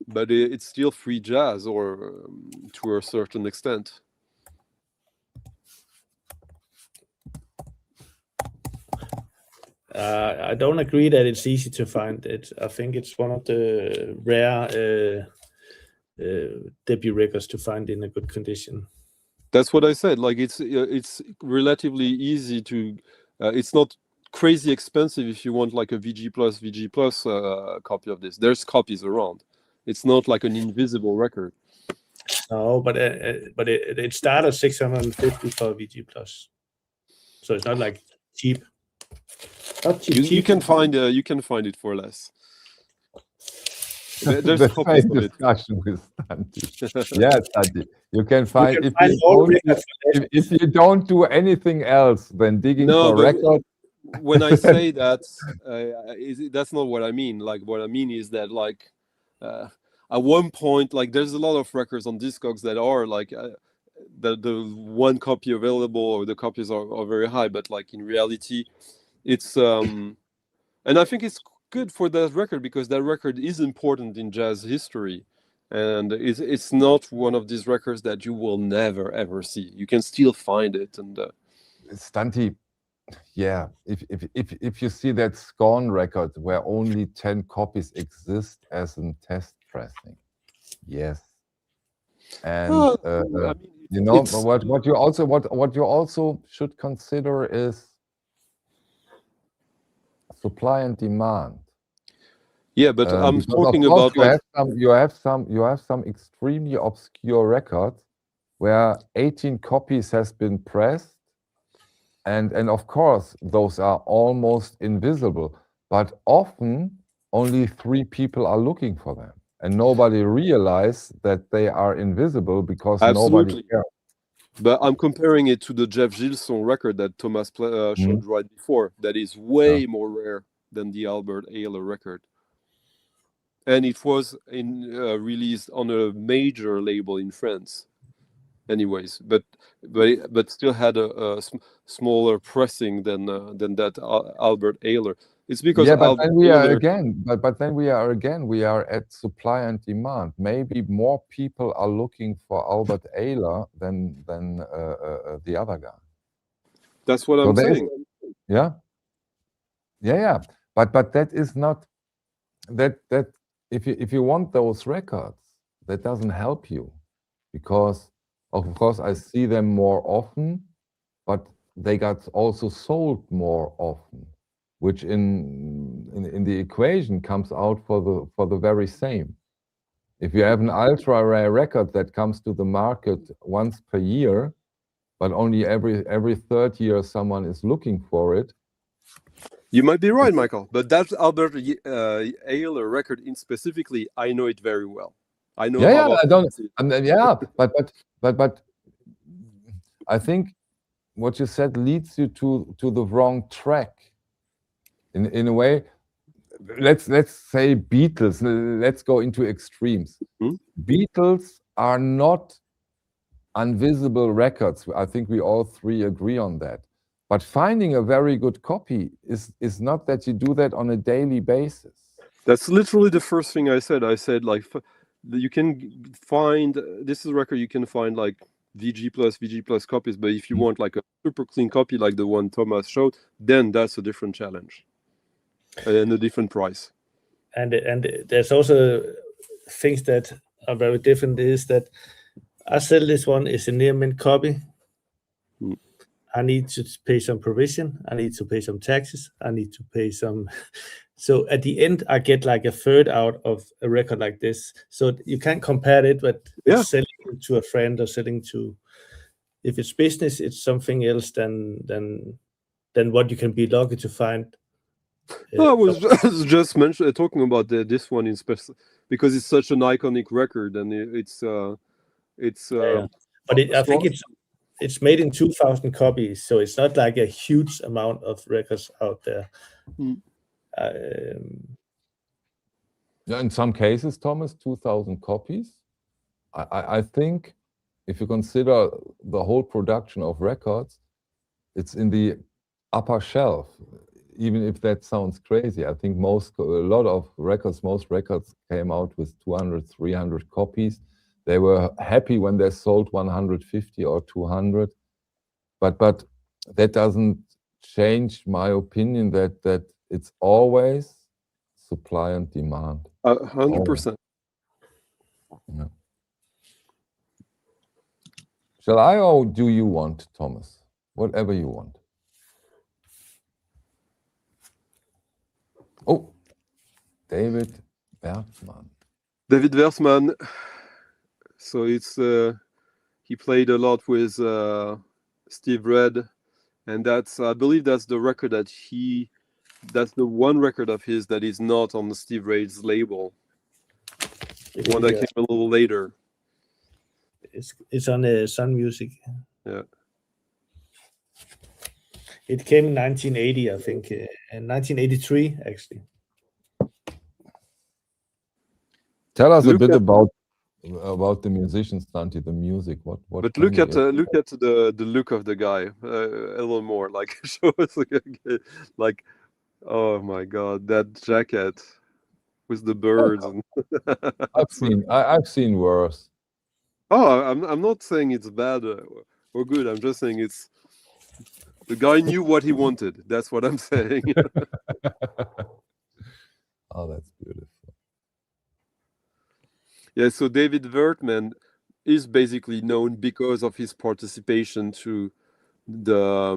but it's still free jazz, or to a certain extent. I don't agree that it's easy to find it. I think it's one of the rare debut records to find in a good condition. That's what I said. Like, it's relatively easy to. It's not crazy expensive if you want like a VG plus copy of this. There's copies around. It's not like an invisible record. No, but it started 650 for VG plus, so it's not like cheap. Not cheap. You can find it for less. There's the copies same of it. discussion with Stunty. Yeah, Stunty. You can find, if you don't do anything else than digging for records. When I say that, that's not what I mean. Like, what I mean is that, like, at one point, like, there's a lot of records on Discogs that are like the one copy available, or the copies are very high, but like in reality, it's and I think it's good for that record because that record is important in jazz history, and it's not one of these records that you will never ever see. You can still find it. And Stunty, yeah, if you see that Scorn record where only 10 copies exist as a test pressing, yes, and I mean, you know, what you also should consider is supply and demand. Yeah, but I'm talking about you have some extremely obscure records where 18 copies has been pressed, and of course those are almost invisible, but often only 3 people are looking for them, and nobody realizes that they are invisible because nobody Absolutely. cares. But I'm comparing it to the Jef Gilson record that Thomas showed right before. That is way more rare than the Albert Ayler record. And it was released on a major label in France. Anyways, but still had a smaller pressing than that Albert Ayler. It's because but then we are again. But then we are at supply and demand. Maybe more people are looking for Albert Ayler than the other guy. That's what I'm saying. Yeah. But that is not that. If you want those records, that doesn't help you, because of course I see them more often, but they got also sold more often, which in the equation comes out for the very same. If you have an ultra rare record that comes to the market once per year, but only every third year someone is looking for it. You might be right, Michael, but that Albert Ayler record in specifically, I know it very well. I know. But I think what you said leads you to the wrong track. In a way, let's say Beatles. Let's go into extremes. Beatles are not invisible records. I think we all 3 agree on that. But finding a very good copy is not that you do that on a daily basis. That's literally the first thing I said. I said, like, you can find, this is a record you can find like VG plus copies, but if you want like a super clean copy like the one Thomas showed, then that's a different challenge and a different price. And there's also things that are very different. Is that I sell this one is a near mint copy. I need to pay some provision. I need to pay some taxes. I need to pay some. So at the end, I get like a third out of a record like this. So you can't compare it with selling to a friend or selling to. If it's business, it's something else than what you can be lucky to find. I was just talking about this one in special because it's such an iconic record, and it's. But I think it's made in 2,000 copies, so it's not like a huge amount of records out there. In some cases, Thomas, 2,000 copies. I think if you consider the whole production of records, it's in the upper shelf. Even if that sounds crazy, I think most records came out with 200, 300 copies. They were happy when they sold 150 or 200, but that doesn't change my opinion that it's always supply and demand. 100%. Yeah. Shall I, or do you want, Thomas? Whatever you want. Oh, David Versman. David Versman. So it's he played a lot with Steve Red, and I believe that's the record that's the one record of his that is not on the Steve Red's label. The one that came a little later. It's on Sun Music. Yeah. It came in 1980, I think, in 1983 actually. Tell us a bit about the musician, Stunty, the music. What? But look at the look of the guy a little more. Like show us like, oh my God, that jacket with the birds. And I've seen worse. Oh, I'm not saying it's bad or good. I'm just saying it's the guy knew what he wanted. That's what I'm saying. Oh, that's beautiful. Yeah, so David Versman is basically known because of his participation to the,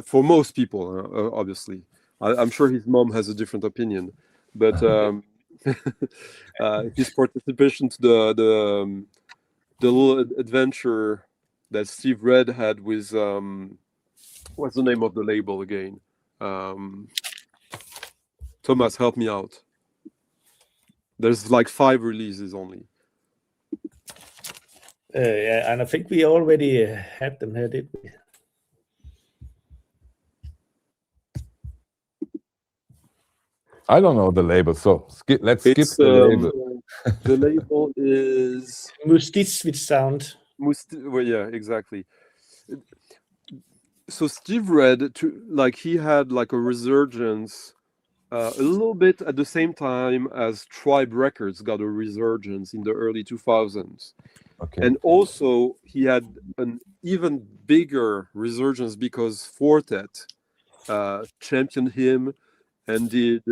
for most people, obviously. I'm sure his mom has a different opinion, but his participation to little adventure that Steve Red had with what's the name of the label again? Thomas, help me out. There's like 5 releases only. Yeah, and I think we already had them here, did we? I don't know the label, so let's skip the label. The label is Mustitz with sound. Well, yeah, exactly. So Steve Red, he had like a resurgence a little bit at the same time as Tribe Records got a resurgence in the early 2000s. Okay. And also he had an even bigger resurgence because Fortet championed him and did,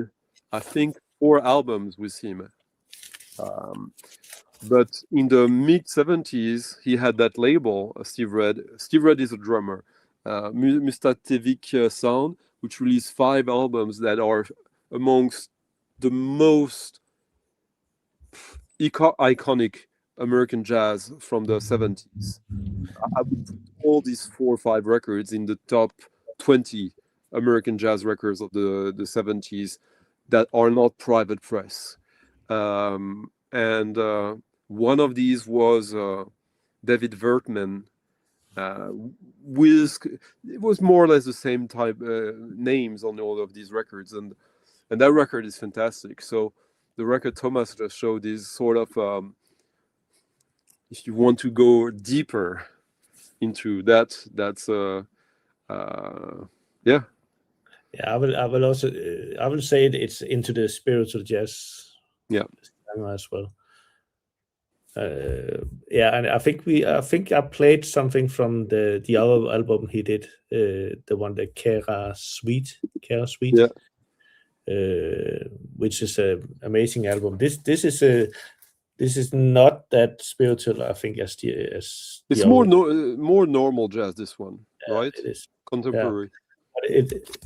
I think, 4 albums with him. But in the mid-70s, he had that label, Steve Red. Steve Red is a drummer. Mustatevik Sound, which released 5 albums that are amongst the most iconic American jazz from the 70s. I would put all these 4 or 5 records in the top 20 American jazz records of the 70s that are not private press. And one of these was David Versman. It was more or less the same type names on all of these records, and that record is fantastic. So the record Thomas just showed is sort of, if you want to go deeper into that, that's yeah. Yeah, I will also I will say it's into the spiritual jazz. Yeah, as well. Yeah, and I think I played something from the other album he did, the one, the Kara Suite, yeah. Which is an amazing album. This is not that spiritual, I think, as it's more normal jazz. This one, yeah, right? It is Contemporary. Yeah. But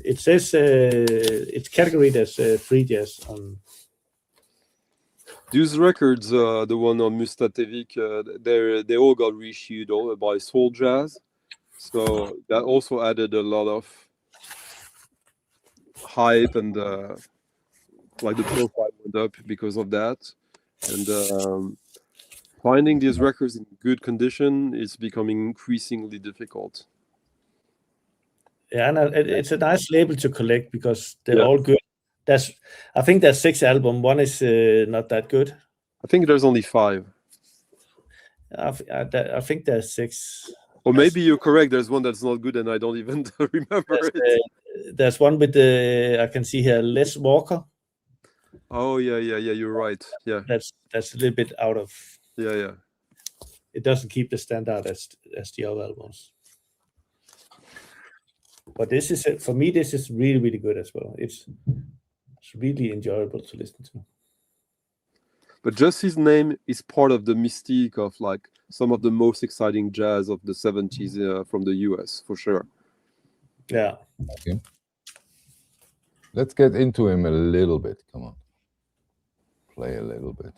it says it's categorized as free jazz on. These records, the one on Mustatevik, they all got reissued by Soul Jazz, so that also added a lot of hype, and like the profile went up because of that. And finding these records in good condition is becoming increasingly difficult. Yeah, and it's a nice label to collect because they're all good. I think there's 6 albums. One is not that good. I think there's only 5. I think there's 6. Or maybe you're correct. There's one that's not good, and I don't even remember it. There's one with I can see here, Les Walker. Oh yeah. You're right. Yeah. That's a little bit out of. Yeah. It doesn't keep the standard as the other albums. But this is for me. This is really, really good as well. It's really enjoyable to listen to. But just his name is part of the mystique of like some of the most exciting jazz of the 70s from the US, for sure. Yeah. Okay. Let's get into him a little bit. Come on. Play a little bit.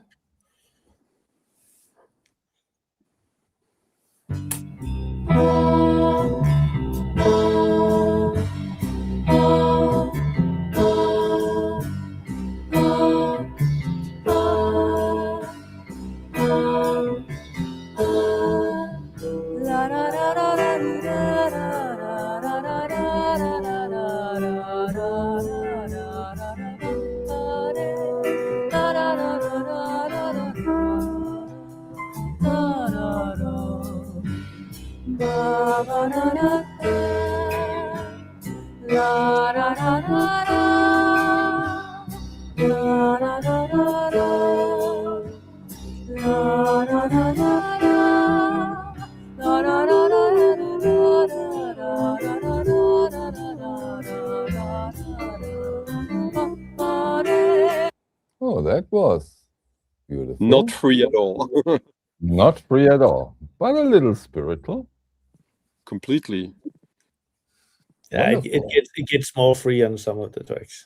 Oh, that was beautiful. Not free at all. Not free at all, but a little spiritual. Completely. Yeah, it gets more free on some of the tracks.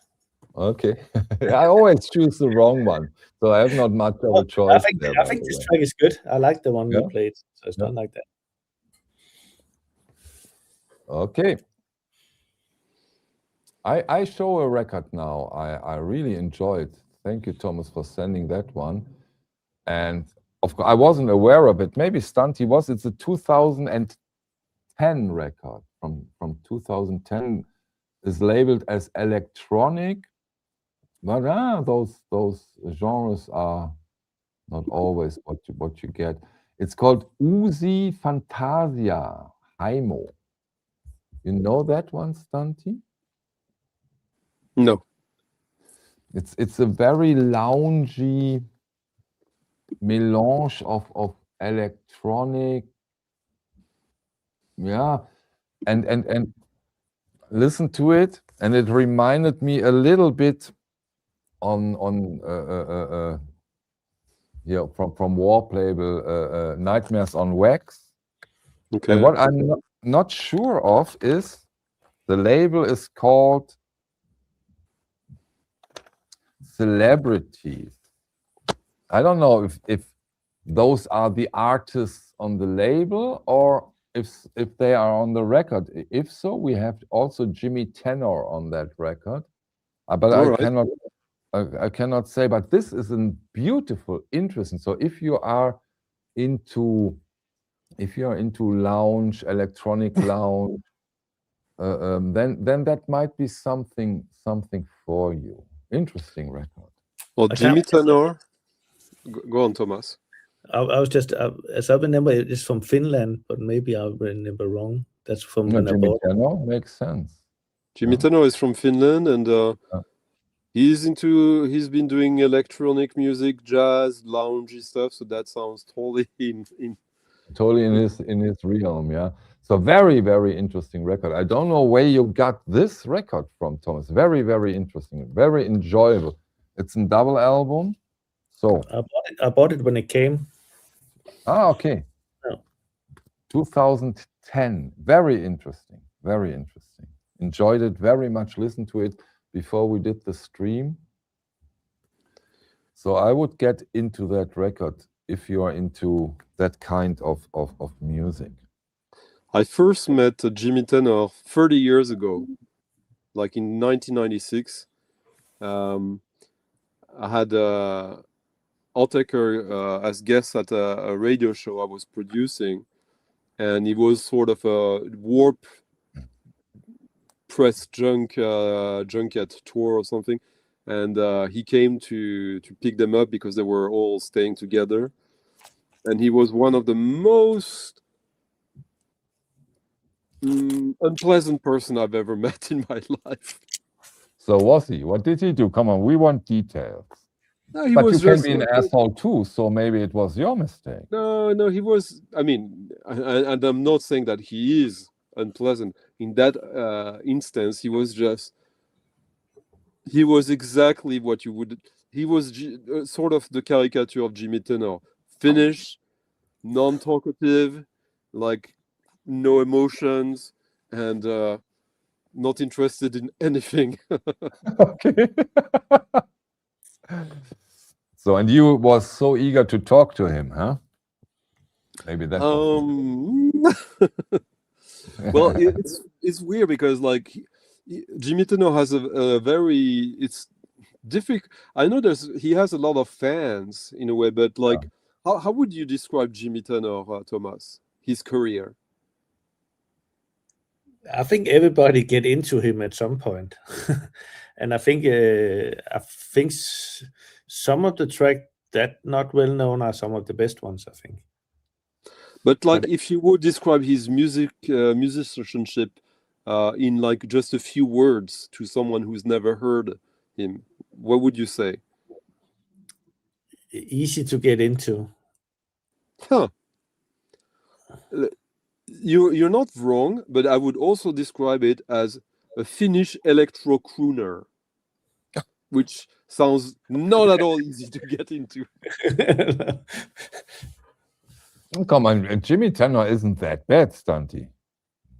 Okay. I always choose the wrong one, so I have not much of a choice. I think this track is good. I like the one Yeah. we played, so it's not like that. Okay. I show a record now. I really enjoyed. Thank you, Thomas, for sending that one. And of course, I wasn't aware of it. Maybe Stunty was. It's a 2010 record from 2010. Is labeled as electronic, but those genres are not always what you get. It's called Uzi Fantasia Heimo. You know that one, Stunty? No. It's a very loungy melange of electronic, and listen to it, and it reminded me a little bit on from Warp label Nightmares on Wax. Okay. And what I'm not sure of is the label is called Celebrities. I don't know if those are the artists on the label or if they are on the record. If so, we have also Jimmy Tenor on that record. But All I right. cannot say. But this is a beautiful, interesting. So if you are into lounge, electronic lounge, then that might be something for you. Interesting record. Well, Jimmy Tenor. Go on, Thomas. I was just, as I remember, it's from Finland, but maybe I remember wrong. That's from when I Jimmy bought. Tenor makes sense. Jimmy Tenor is from Finland, and he's been doing electronic music, jazz, loungy stuff. So that sounds totally in his realm, yeah. So very, very interesting record. I don't know where you got this record from, Thomas. Very, very interesting, very enjoyable. It's a double album. So I bought it when it came. Okay. Yeah. 2010. Very interesting. Very interesting. Enjoyed it very much. Listened to it before we did the stream. So I would get into that record if you are into that kind of music. I first met Jimmy Tenor 30 years ago, like in 1996. I had Ottaker as guest at a radio show I was producing, and it was sort of a Warp press junket tour or something, and he came to pick them up because they were all staying together, and he was one of the most unpleasant person I've ever met in my life. So was he? What did he do? Come on, we want details. No, he but was you just can be an asshole too, so maybe it was your mistake. No, he was. I mean, and I'm not saying that he is unpleasant. In that instance, he was exactly what you would. He was sort of the caricature of Jimmy Tenor. Finnish, non-talkative, like no emotions, and not interested in anything. Okay. So, and you was so eager to talk to him, huh? Maybe that. Well, it's weird because like Jimmy Tenor has a very it's difficult. I know he has a lot of fans in a way, but like how would you describe Jimmy Tenor, Thomas? His career? I think everybody get into him at some point, and I think some of the track that not well known are some of the best ones, I think. But like, if you would describe his musicianship in like just a few words to someone who's never heard him, what would you say? Easy to get into. Huh. You're not wrong, but I would also describe it as a Finnish electro crooner, which sounds not at all easy to get into. Come on, Jimmy Tenor isn't that bad, Stunty.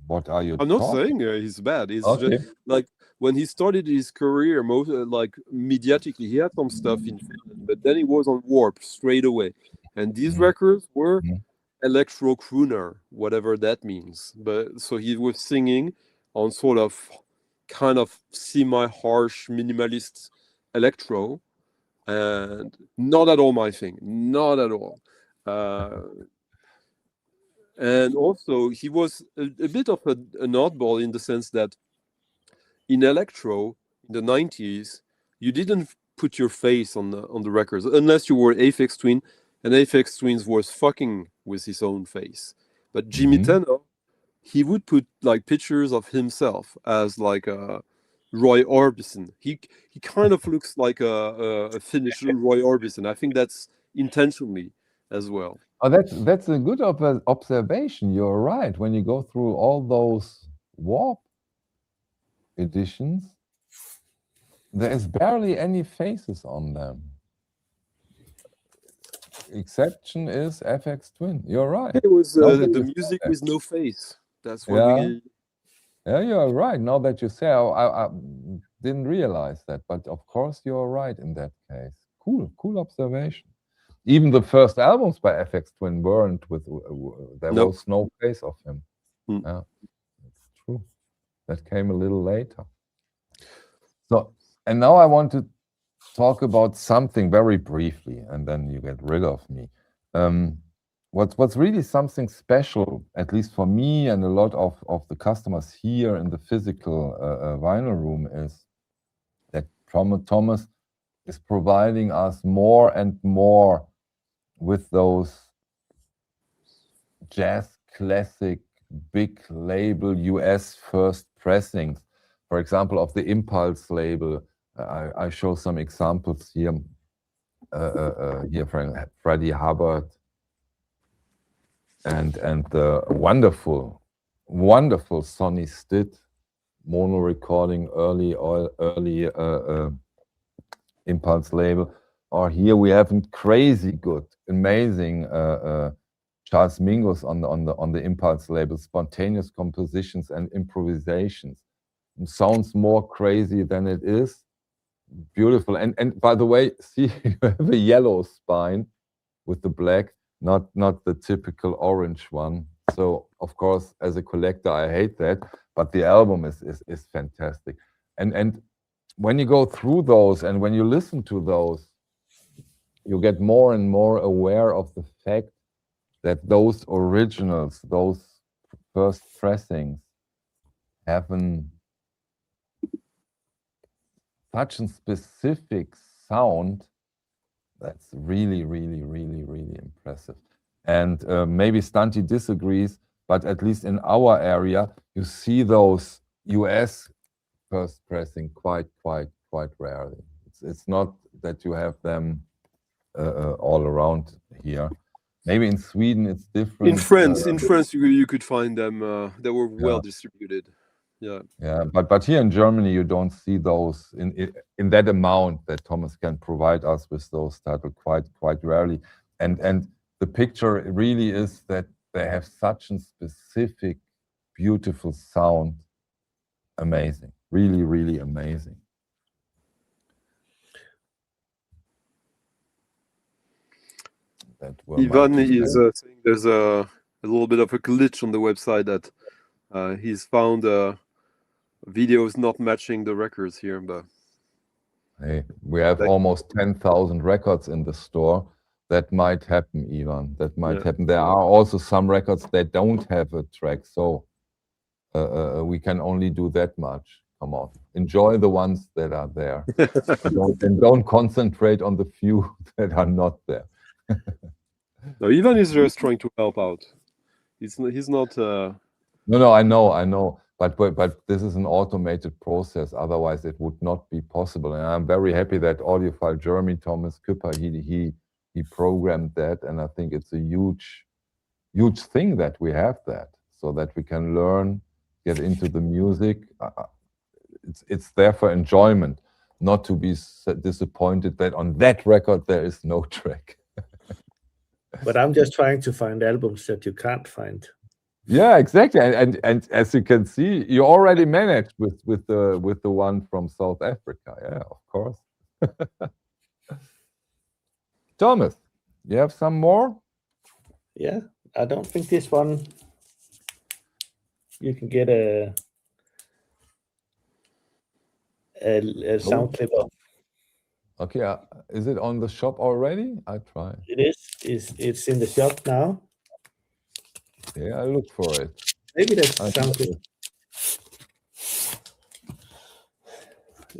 What are you? I'm not saying he's bad. It's okay. just like when he started his career, most like mediatically, he had some stuff in Finland, but then he was on Warp straight away, and these records were electro crooner, whatever that means. But so he was singing on sort of kind of semi-harsh minimalist electro, and not at all my thing, not at all. And also he was a bit of an oddball in the sense that in electro in the 90s, you didn't put your face on the records unless you were Aphex Twin, and Aphex Twins was fucking with his own face. But Jimmy Tenor, he would put like pictures of himself as like a Roy Orbison. He kind of looks like a Finnish Roy Orbison. I think that's intentionally as well. Oh, that's a good observation. You're right. When you go through all those Warp editions, there is barely any faces on them. Exception is FX Twin. You're right. It was the music with no face. That's what we... Yeah, you're right. Now that you say, I didn't realize that, but of course you're right in that case. Cool observation. Even the first albums by FX Twin weren't with, there was no face of him. Yeah, it's true. That came a little later. So, and now I want to talk about something very briefly, and then you get rid of me. What's really something special, at least for me and a lot of the customers here in the physical vinyl room, is that Thomas is providing us more and more with those jazz classic big label US first pressings. For example, of the Impulse label, I show some examples here. Here from Freddie Hubbard and the wonderful Sonny Stitt mono recording early Impulse label. Or here we have a crazy good, amazing Charles Mingus on the Impulse label, spontaneous compositions and improvisations. It sounds more crazy than it is. Beautiful. And by the way, see, you have a yellow spine with the black, not the typical orange one. So of course, as a collector, I hate that, but the album is fantastic. And when you go through those and when you listen to those, you get more and more aware of the fact that those originals, those first pressings, have such a specific sound that's really impressive. And maybe Stunty disagrees, but at least in our area, you see those US first pressing quite rarely. It's not that you have them all around here. Maybe in Sweden it's different. In France, you could find them. They were well distributed. Yeah, but here in Germany you don't see those in that amount that Thomas can provide us with those titles quite rarely. And the picture really is that they have such a specific, beautiful sound. Amazing, really amazing. Ivan is saying there's a little bit of a glitch on the website that he's found videos not matching the records here, but hey, we have almost 10,000 records in the store. That might happen, Ivan. That might happen. There are also some records that don't have a track, so we can only do that much. Come on, enjoy the ones that are there, and don't concentrate on the few that are not there. No, Ivan is just trying to help out. He's not. No, I know. But this is an automated process. Otherwise, it would not be possible. And I'm very happy that Audiophile Germany, Thomas Küpper, he programmed that, and I think it's a huge thing that we have that, so that we can learn, get into the music. It's there for enjoyment, not to be disappointed that on that record there is no track. But I'm just trying to find albums that you can't find Yeah, exactly. And as you can see, you already managed with the one from South Africa. Yeah, of course. Thomas, you have some more? Yeah, I don't think this one you can get a sound clip of. Okay, is it on the shop already? I try. It is. It's in the shop now. Yeah, I look for it. Maybe that's I sound clip.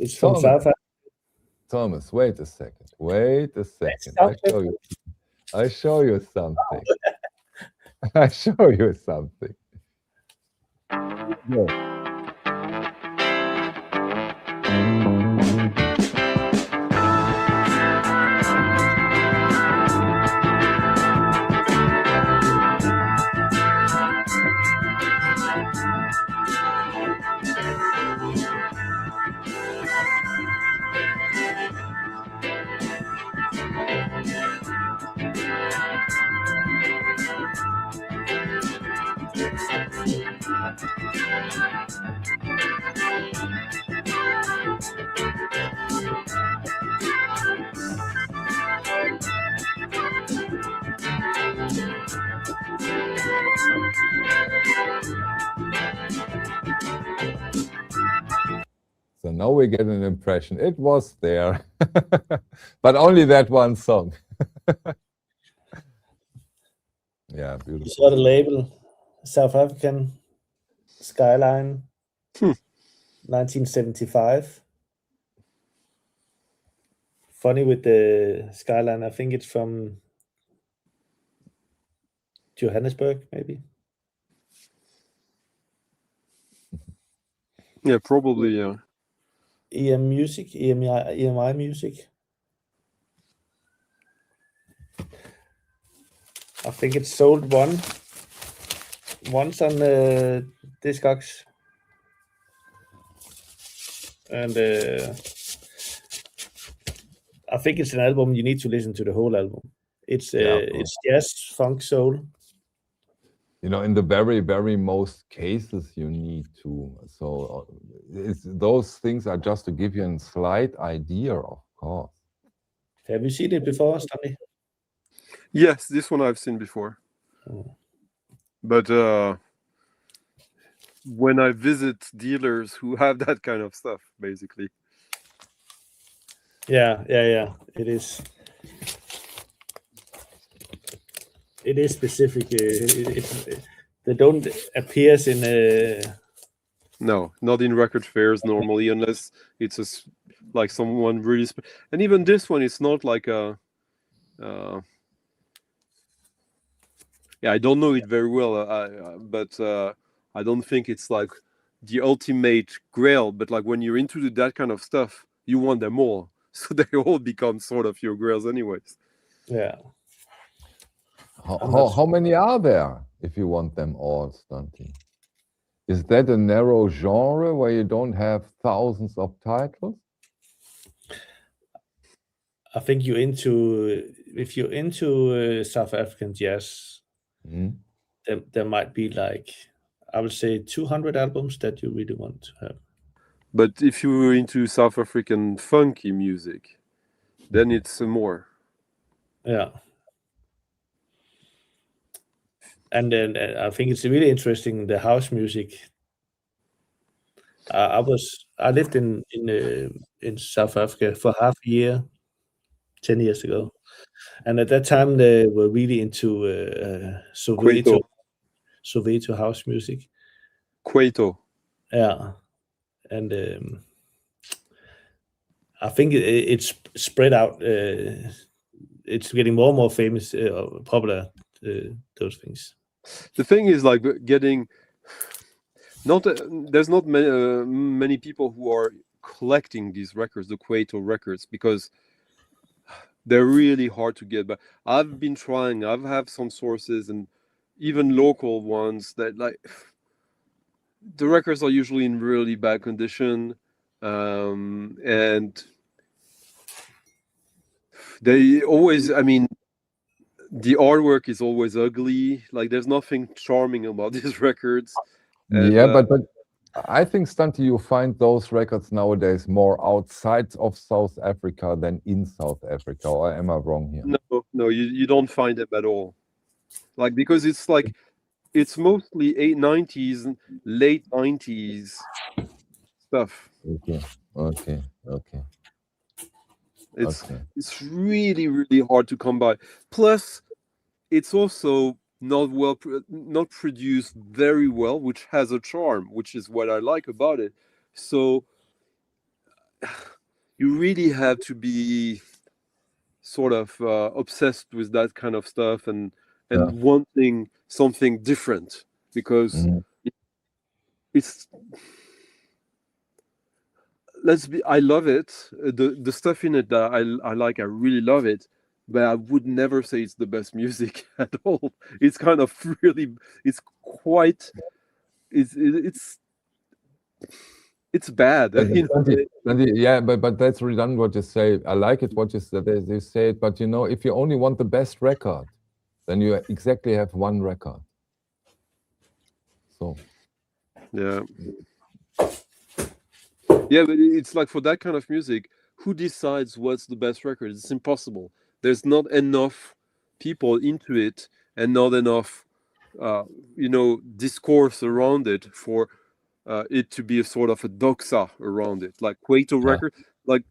think It's from Thomas. South Africa. Thomas, wait a second. Wait a second. sound I show you something. I show you something. Yeah. So now we get an impression. It was there, but only that one song. Yeah, beautiful. You saw the label, South African Skyline, 1975. Funny with the Skyline, I think it's from Johannesburg, maybe. Yeah, probably. Yeah. EMI Music. I think it's sold once on Discogs, and I think it's an album you need to listen to the whole album. It's it's jazz, funk, soul. You know, in the very, very most cases, you need to. So those things are just to give you a slight idea, of course. Have you seen it before, Stunty? Yes, this one I've seen before. Oh. But when I visit dealers who have that kind of stuff, basically. Yeah. It is. It is specific. They don't appear in. No, not in record fairs normally, unless it's like someone really. And even this one, it's not like a. Yeah, I don't know it very well, but I don't think it's like the ultimate grail. But like when you're into that kind of stuff, you want them all, so they all become sort of your grails, anyways. Yeah. How many are there if you want them all, Stunty? Is that a narrow genre where you don't have thousands of titles? I think if you're into South African jazz, there might be like, I would say 200 albums that you really want to have. But if you're into South African funky music, then it's more. Yeah. And then I think it's really interesting, the house music. I lived in South Africa for half a year, 10 years ago, and at that time they were really into Soweto house music. Kwaito. Yeah, and I think it's spread out. It's getting more and more famous, popular. Those things. The thing is, like, getting there's not many people who are collecting these records, the Kwaito records, because they're really hard to get. But I've been trying. I've had some sources and even local ones that, like, the records are usually in really bad condition, and they always, I mean, the artwork is always ugly. Like there's nothing charming about these records. And, yeah, but I think, Stunty, you find those records nowadays more outside of South Africa than in South Africa, or am I wrong here? no, you don't find them at all. Like because it's like it's mostly 90s, late 90s stuff. Okay. It's really, really hard to come by. Plus, it's also not produced very well, which has a charm, which is what I like about it. So you really have to be sort of obsessed with that kind of stuff and wanting something different, because it's I love it. The stuff in it that I like, I really love it, but I would never say it's the best music at all. It's kind of really, it's quite, it's bad. Yeah, but that's redundant what you say. I like it what you said. You say it, but if you only want the best record, then you exactly have one record. So. Yeah. Yeah, but it's like for that kind of music, who decides what's the best record? It's impossible. There's not enough people into it and not enough, discourse around it for it to be a sort of a doxa around it. Like Quato record, like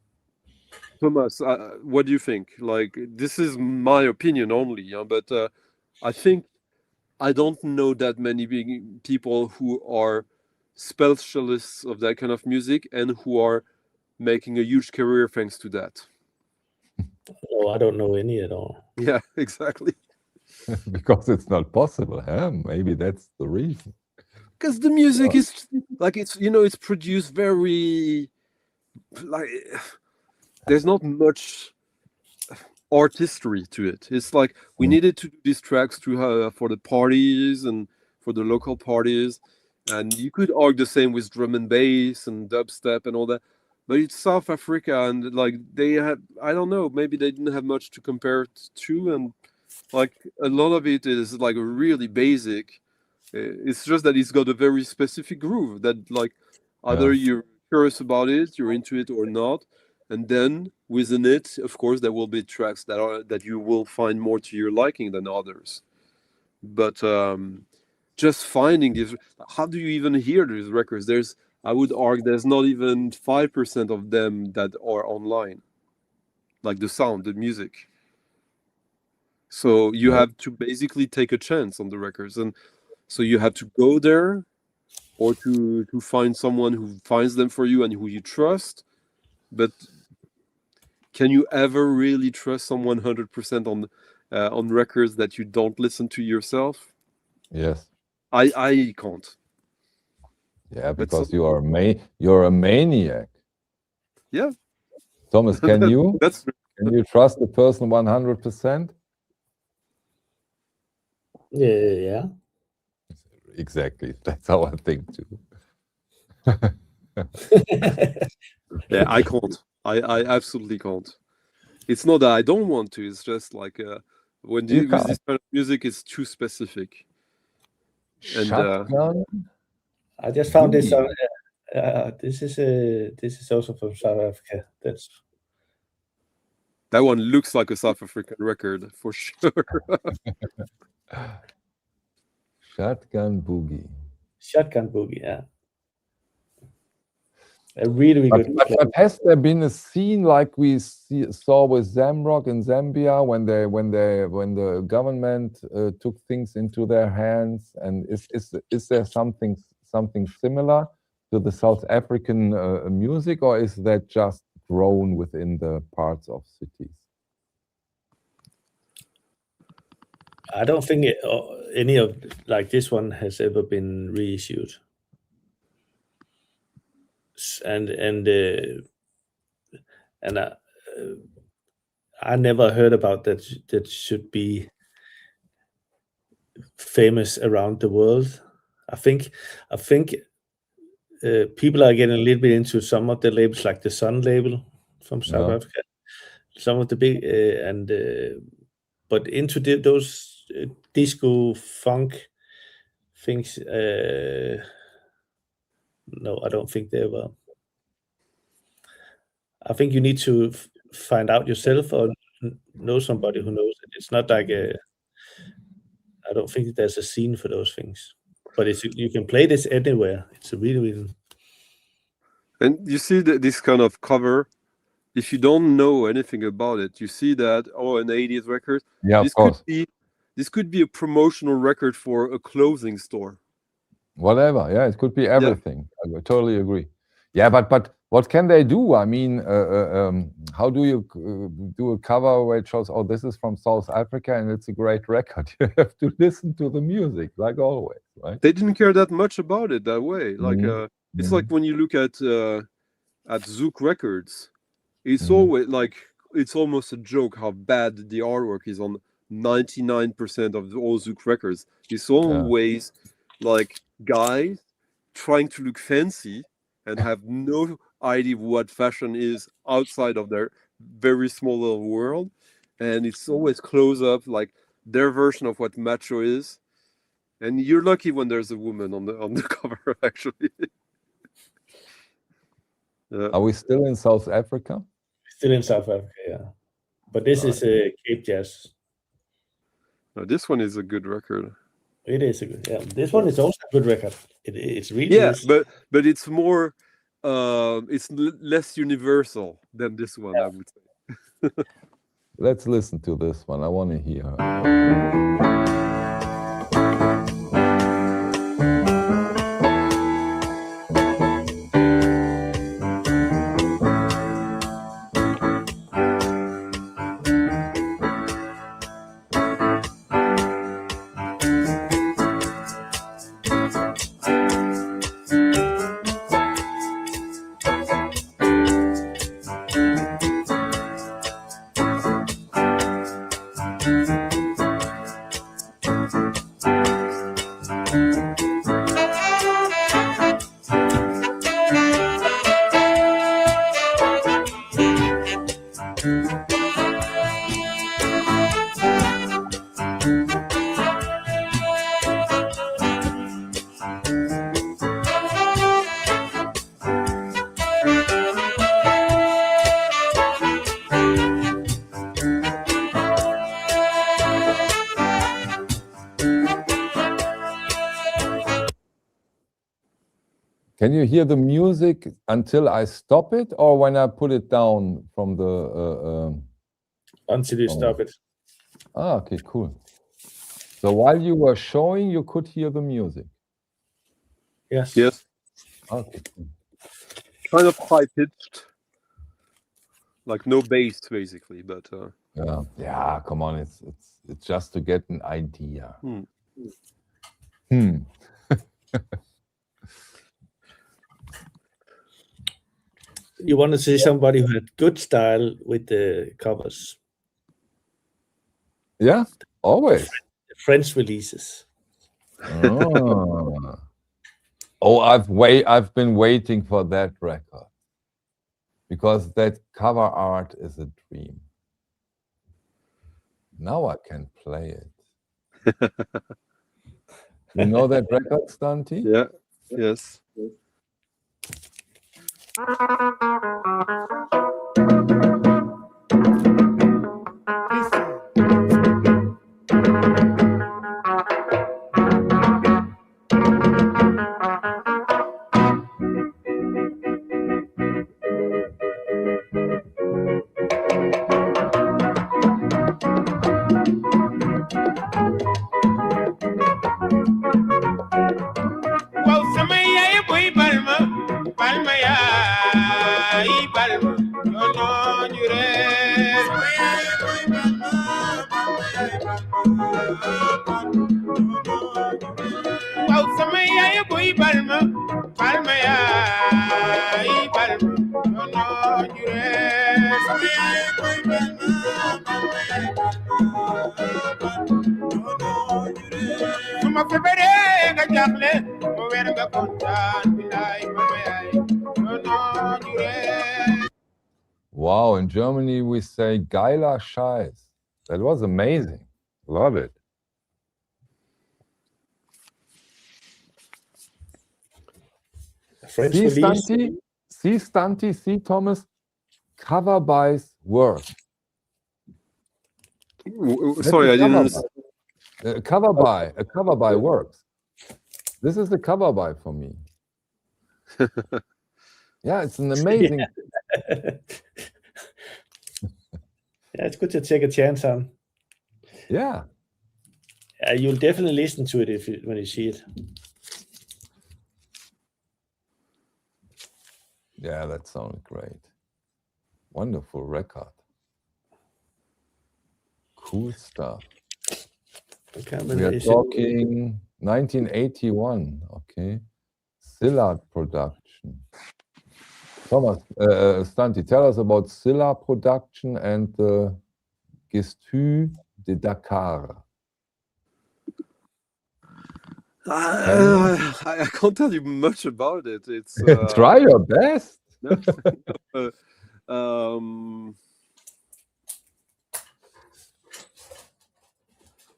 Thomas, what do you think? Like, this is my opinion only, but I think I don't know that many people who are specialists of that kind of music and who are making a huge career thanks to that. Oh, I don't know any at all. Yeah, exactly. Because it's not possible, huh? Maybe that's the reason. Because the music is like, it's produced very, like, there's not much artistry to it. It's like we needed to do these tracks to for the parties and for the local parties, and you could argue the same with drum and bass and dubstep and all that, but it's South Africa, and like they had, I don't know, maybe they didn't have much to compare it to, and like a lot of it is like really basic. It's just that it's got a very specific groove that, like, either you're curious about it, you're into it or not. And then within it, of course, there will be tracks that you will find more to your liking than others. But just finding these, how do you even hear these records? I would argue there's not even 5% of them that are online, like the sound, the music. So you have to basically take a chance on the records, and so you have to go there, or to find someone who finds them for you and who you trust. But can you ever really trust someone 100% on records that you don't listen to yourself? Yes. I can't. Yeah, because you're a maniac. Yeah. Thomas, can you? Can you trust a person 100%? Yeah. Exactly. That's how I think too. Yeah, I can't. I absolutely can't. It's not that I don't want to. It's just like when with this kind of music, it's too specific. And I just found this. This is also from South Africa. That one looks like a South African record for sure. Shotgun Boogie. Shotgun Boogie, yeah. A really good. But has there been a scene like we saw with Zamrock in Zambia when the government took things into their hands? And is there something similar to the South African music, or is that just grown within the parts of cities? I don't think any of like this one has ever been reissued, and I never heard about that. That should be famous around the world. I think people are getting a little bit into some of the labels, like the Sun label from South Africa. Some of the big but into those disco funk things, no, I don't think they were. I think you need to find out yourself or know somebody who knows it. It's not like I don't think there's a scene for those things, but you can play this anywhere. It's a really. And you see that this kind of cover, if you don't know anything about it, you see that an 80s record. Yeah, this of course. This could be a promotional record for a clothing store. Whatever, yeah, it could be everything. Yeah. I totally agree. Yeah, but what can they do? I mean, how do you do a cover where it shows, oh, this is from South Africa and it's a great record? You have to listen to the music, like always, right? They didn't care that much about it that way. Like it's like when you look at Zouk Records, it's always like it's almost a joke how bad the artwork is on 99% of all Zouk records. It's always like guys trying to look fancy and have no idea what fashion is outside of their very small little world, and it's always close up, like their version of what macho is. And you're lucky when there's a woman on the cover, actually. Are we still in South Africa? Still in South Africa, yeah. But this is a Cape Jazz. No, this one is a good record. It is a good, yeah. This one is also a good record. It's really but it's more it's less universal than this one, I would say. Let's listen to this one. I want to hear her. Can you hear the music until I stop it, or when I put it down from the... until you stop it. Ah, okay, cool. So while you were showing, you could hear the music? Yes. Yes. Okay. Kind of high-pitched. Like no bass, basically, but... Yeah, come on, it's just to get an idea. You want to see somebody who had good style with the covers. Yeah, always. French releases. Oh, I've been waiting for that record, because that cover art is a dream. Now I can play it. You know that record, Stunty? Yeah. Yes. Wow, in Germany we say geiler Scheiß. That was amazing. Love it. French See release. Stunty, see Thomas, cover by's work. Sorry, I didn't Cover understand. by. A cover by works. This is the cover by for me. Yeah, it's an amazing. Yeah, it's good to take a chance on. Yeah. You'll definitely listen to it when you see it. Yeah, that sounded great. Wonderful record. Cool stuff. We are talking 1981. Okay. Scylla production. Thomas, Stunty, tell us about Scylla production and the Gestu de Dakar. I can't tell you much about it. It's Try your best.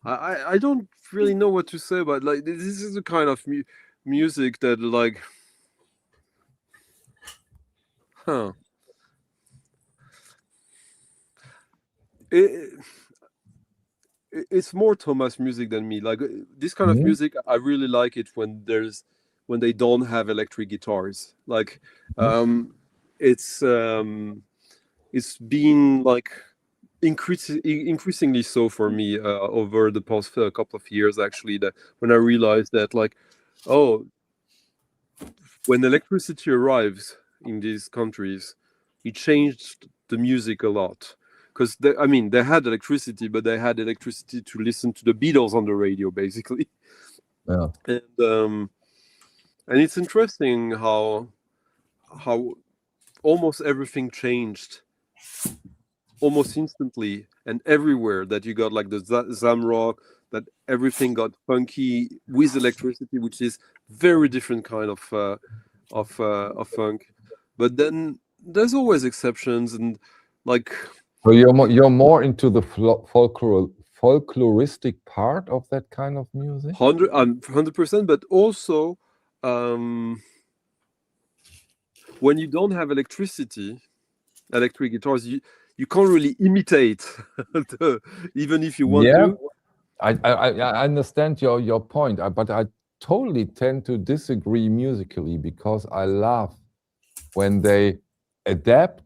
I don't really know what to say about, like, this is the kind of music that, like, it's more Thomas music than me. Like, this kind of music, I really like it when they don't have electric guitars. Like, it's been like increasingly so for me over the past couple of years, actually, that when I realized that, like, oh, when electricity arrives in these countries, it changed the music a lot. Because they had electricity, but they had electricity to listen to the Beatles on the radio, basically. Yeah. And it's interesting how almost everything changed almost instantly and everywhere. That you got like the Zamrock, that everything got funky with electricity, which is very different kind of funk. But then there's always exceptions, and like. So you're more into the folkloristic part of that kind of music? 100%, but also when you don't have electric guitars, you can't really imitate even if you want to. I understand your point, but I totally tend to disagree musically, because I love when they adapt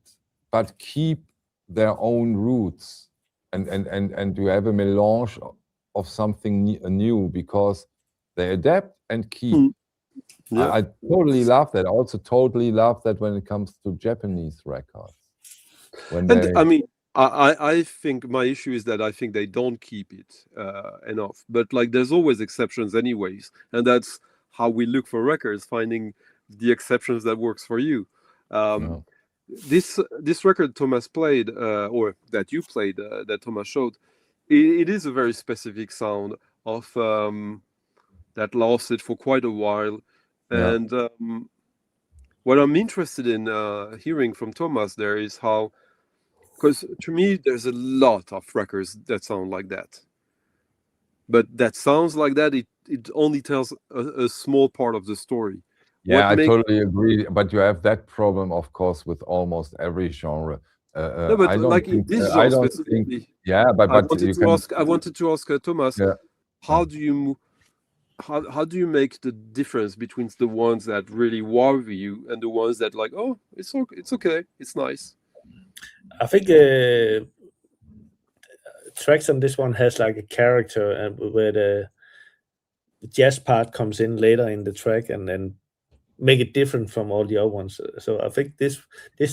but keep their own roots, and you have a melange of something new, because they adapt and keep. Yeah. I totally love that. I also totally love that when it comes to Japanese records. I think my issue is that I think they don't keep it enough. But like, there's always exceptions anyways, and that's how we look for records, finding the exceptions that works for you. This record Thomas played, or that you played, that Thomas showed, it is a very specific sound of that lasted for quite a while. And what I'm interested in hearing from Thomas there is how, because to me there's a lot of records that sound like that, but that sounds like that, it only tells a small part of the story. Yeah, I totally agree. But you have that problem, of course, with almost every genre. No, but like in this genre specifically. Yeah, but I wanted to ask Thomas, how do you make the difference between the ones that really wow you and the ones that, like, oh, it's okay, it's nice? I think tracks on this one has like a character, and where the jazz part comes in later in the track, and then make it different from all the other ones. So I think this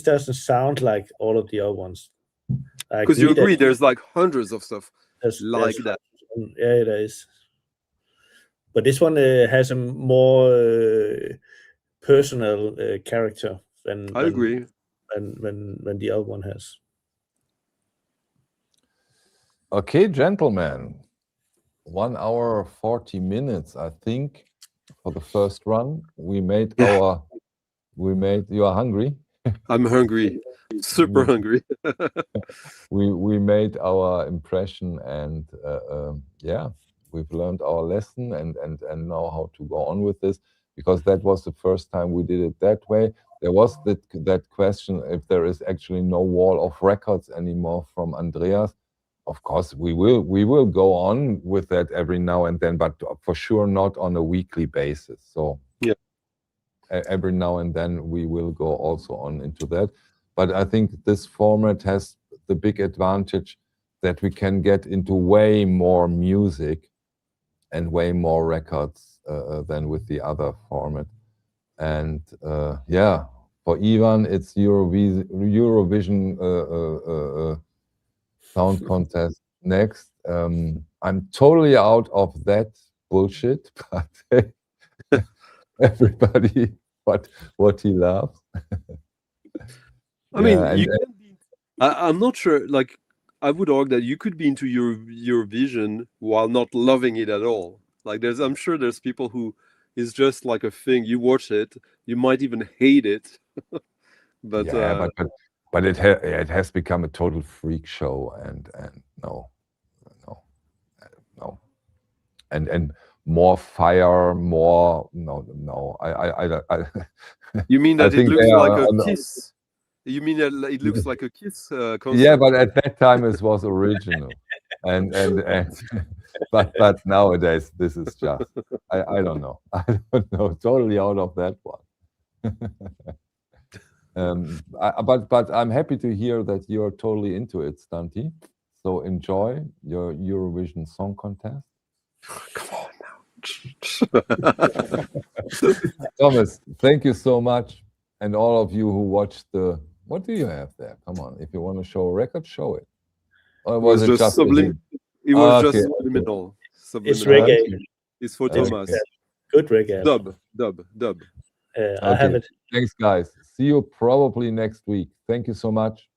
doesn't sound like all of the other ones. Because you agree, there's like hundreds of stuff like that. Yeah, there is. But this one has a more personal character than I agree. When the other one has. Okay, gentlemen, 1 hour 40 minutes, I think, for the first run. You are hungry? I'm hungry. Super hungry. we made our impression, and yeah, we've learned our lesson and know how to go on with this, because that was the first time we did it that way. There was that question if there is actually no wall of records anymore from Andreas. Of course, we will go on with that every now and then, but for sure not on a weekly basis. So yeah, every now and then we will go also on into that. But I think this format has the big advantage that we can get into way more music and way more records than with the other format. And yeah, for Ivan, it's Eurovision sound contest next. I'm totally out of that bullshit, but everybody what he loves. I mean, I'm not sure. Like, I would argue that you could be into Eurovision while not loving it at all. Like, I'm sure there's people who is just like a thing. You watch it, you might even hate it. But yeah, but it has become a total freak show, and no, and more fire, more no. I You mean that it looks like a no. Kiss? You mean that it looks like a Kiss concert? Yeah, but at that time it was original, and but nowadays this is just I don't know. I don't know. Totally out of that one. But I'm happy to hear that you're totally into it, Stunty. So enjoy your Eurovision Song Contest. Come on now. Thomas, thank you so much. And all of you who watched what do you have there? Come on, if you want to show a record, show it. Or was it just subliminal? It was just subliminal. It's reggae. It's for Thomas. Good reggae. Dub. I have it. Thanks, guys. See you probably next week. Thank you so much.